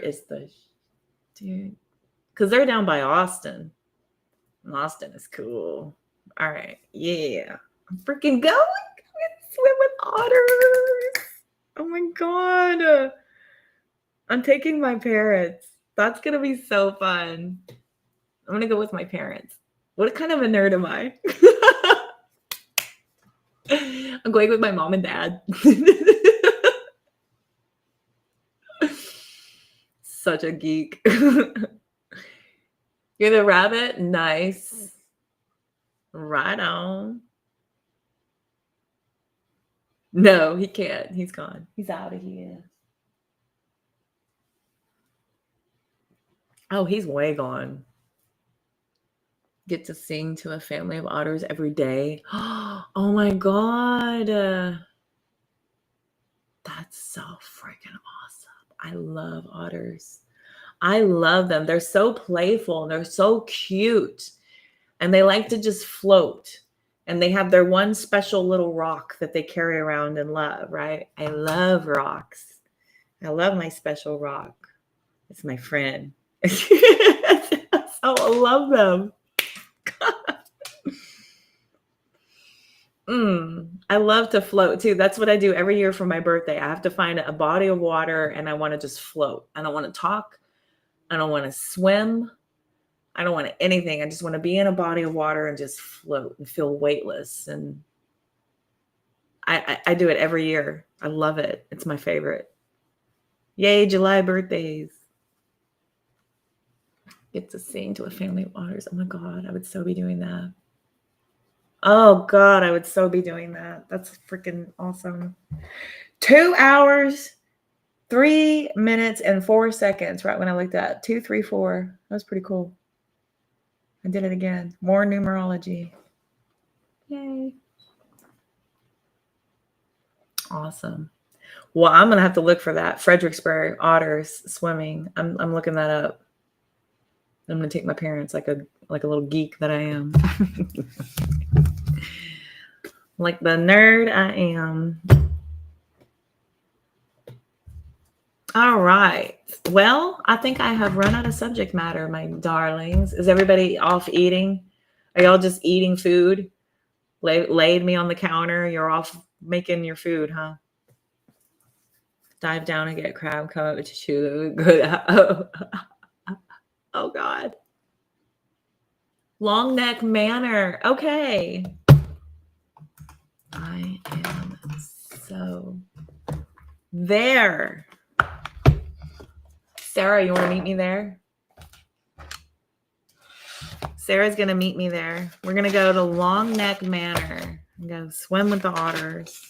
is the dude. Because they're down by Austin. And Austin is cool. All right. Yeah. I'm freaking going. I'm gonna swim with otters. Oh my God. I'm taking my parents. That's going to be so fun. I'm going to go with my parents. What kind of a nerd am I? I'm going with my mom and dad. Such a geek. You're the rabbit? Nice. Right on. No, he can't. He's gone. He's out of here. Oh, he's way gone. Get to sing to a family of otters every day. Oh my God. That's so freaking awesome. I love otters. I love them. They're so playful and they're so cute. And they like to just float. And they have their one special little rock that they carry around and love, right? I love rocks. I love my special rock. It's my friend. So I love them. I love to float too. That's what I do every year for my birthday. I have to find a body of water and I want to just float. I don't want to talk. I don't want to swim. I don't want anything. I just want to be in a body of water and just float and feel weightless. And I do it every year. I love it. It's my favorite. Yay, July birthdays. Get to sing to a family of otters. Oh my God, I would so be doing that. Oh God, I would so be doing that. That's freaking awesome. 2 hours, 3 minutes, and 4 seconds, right when I looked at 2, 3, 4. That was pretty cool. I did it again. More numerology. Yay. Awesome. Well, I'm gonna have to look for that. Fredericksburg otters swimming. I'm looking that up. I'm gonna take my parents like a little geek that I am. Like the nerd I am. All right. Well, I think I have run out of subject matter, my darlings. Is everybody off eating? Are y'all just eating food? Laid me on the counter. You're off making your food, huh? Dive down and get crab coat to chew. Good. Oh God. Long Neck Manor. Okay. I am so there. Sarah, you want to meet me there? Sarah's going to meet me there. We're going to go to Long Neck Manor and go swim with the otters.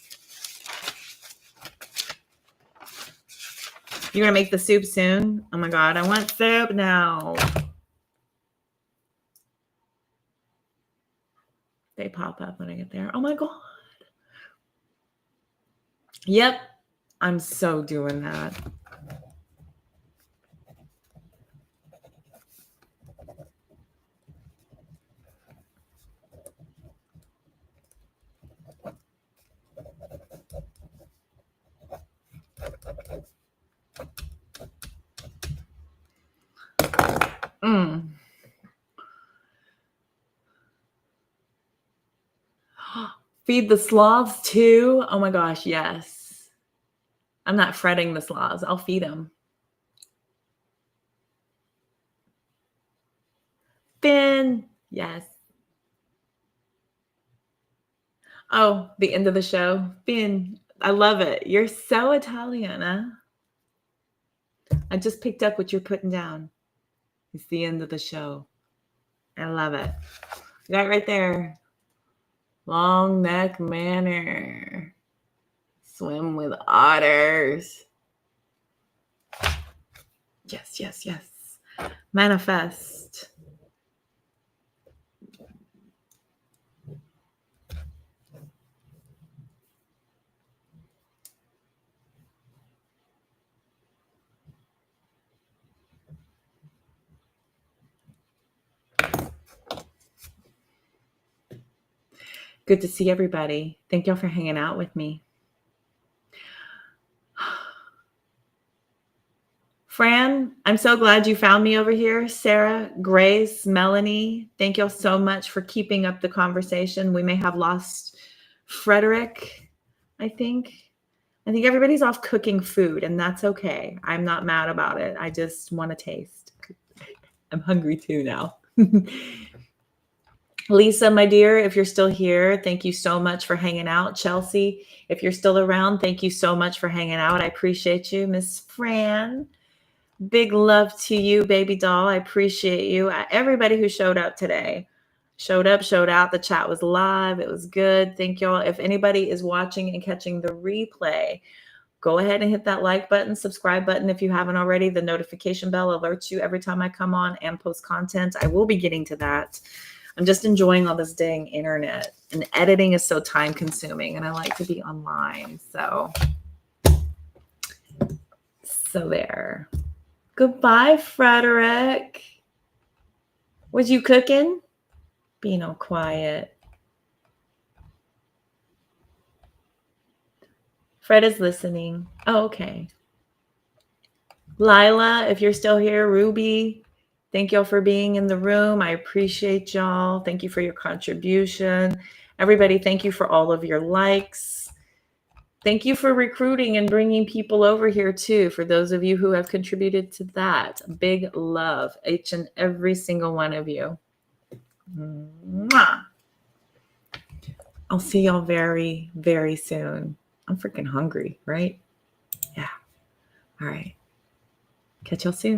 You're going to make the soup soon? Oh my God, I want soup now. They pop up when I get there. Oh my God. Yep. I'm so doing that. Mm. Feed the sloths too. Oh my gosh, yes. I'm not fretting the sloths. I'll feed them. Finn, yes. Oh, the end of the show. Finn, I love it. You're so Italian, huh? I just picked up what you're putting down. It's the end of the show. I love it. That right there. Long neck manor. Swim with otters. Yes, yes, yes. Manifest. Good to see everybody. Thank y'all for hanging out with me. Fran, I'm so glad you found me over here. Sarah, Grace, Melanie, thank y'all so much for keeping up the conversation. We may have lost Frederick, I think. I think everybody's off cooking food, and that's okay. I'm not mad about it. I just want to taste. I'm hungry too now. Lisa, my dear, if you're still here, thank you so much for hanging out. Chelsea, if you're still around, thank you so much for hanging out. I appreciate you. Miss Fran, big love to you, baby doll. I appreciate you. Everybody who showed up today, showed up, showed out. The chat was live. It was good. Thank y'all. If anybody is watching and catching the replay, go ahead and hit that like button, subscribe button if you haven't already. The notification bell alerts you every time I come on and post content. I will be getting to that. I'm just enjoying all this dang internet, and editing is so time consuming, and I like to be online. So there. Goodbye, Frederick. Was you cooking? Being all quiet. Fred is listening. Oh, okay. Lila, if you're still here, Ruby, thank y'all for being in the room. I appreciate y'all. Thank you for your contribution. Everybody, thank you for all of your likes. Thank you for recruiting and bringing people over here too. For those of you who have contributed to that, big love, each and every single one of you. Mwah. I'll see y'all very, very soon. I'm freaking hungry, right? Yeah. All right. Catch y'all soon.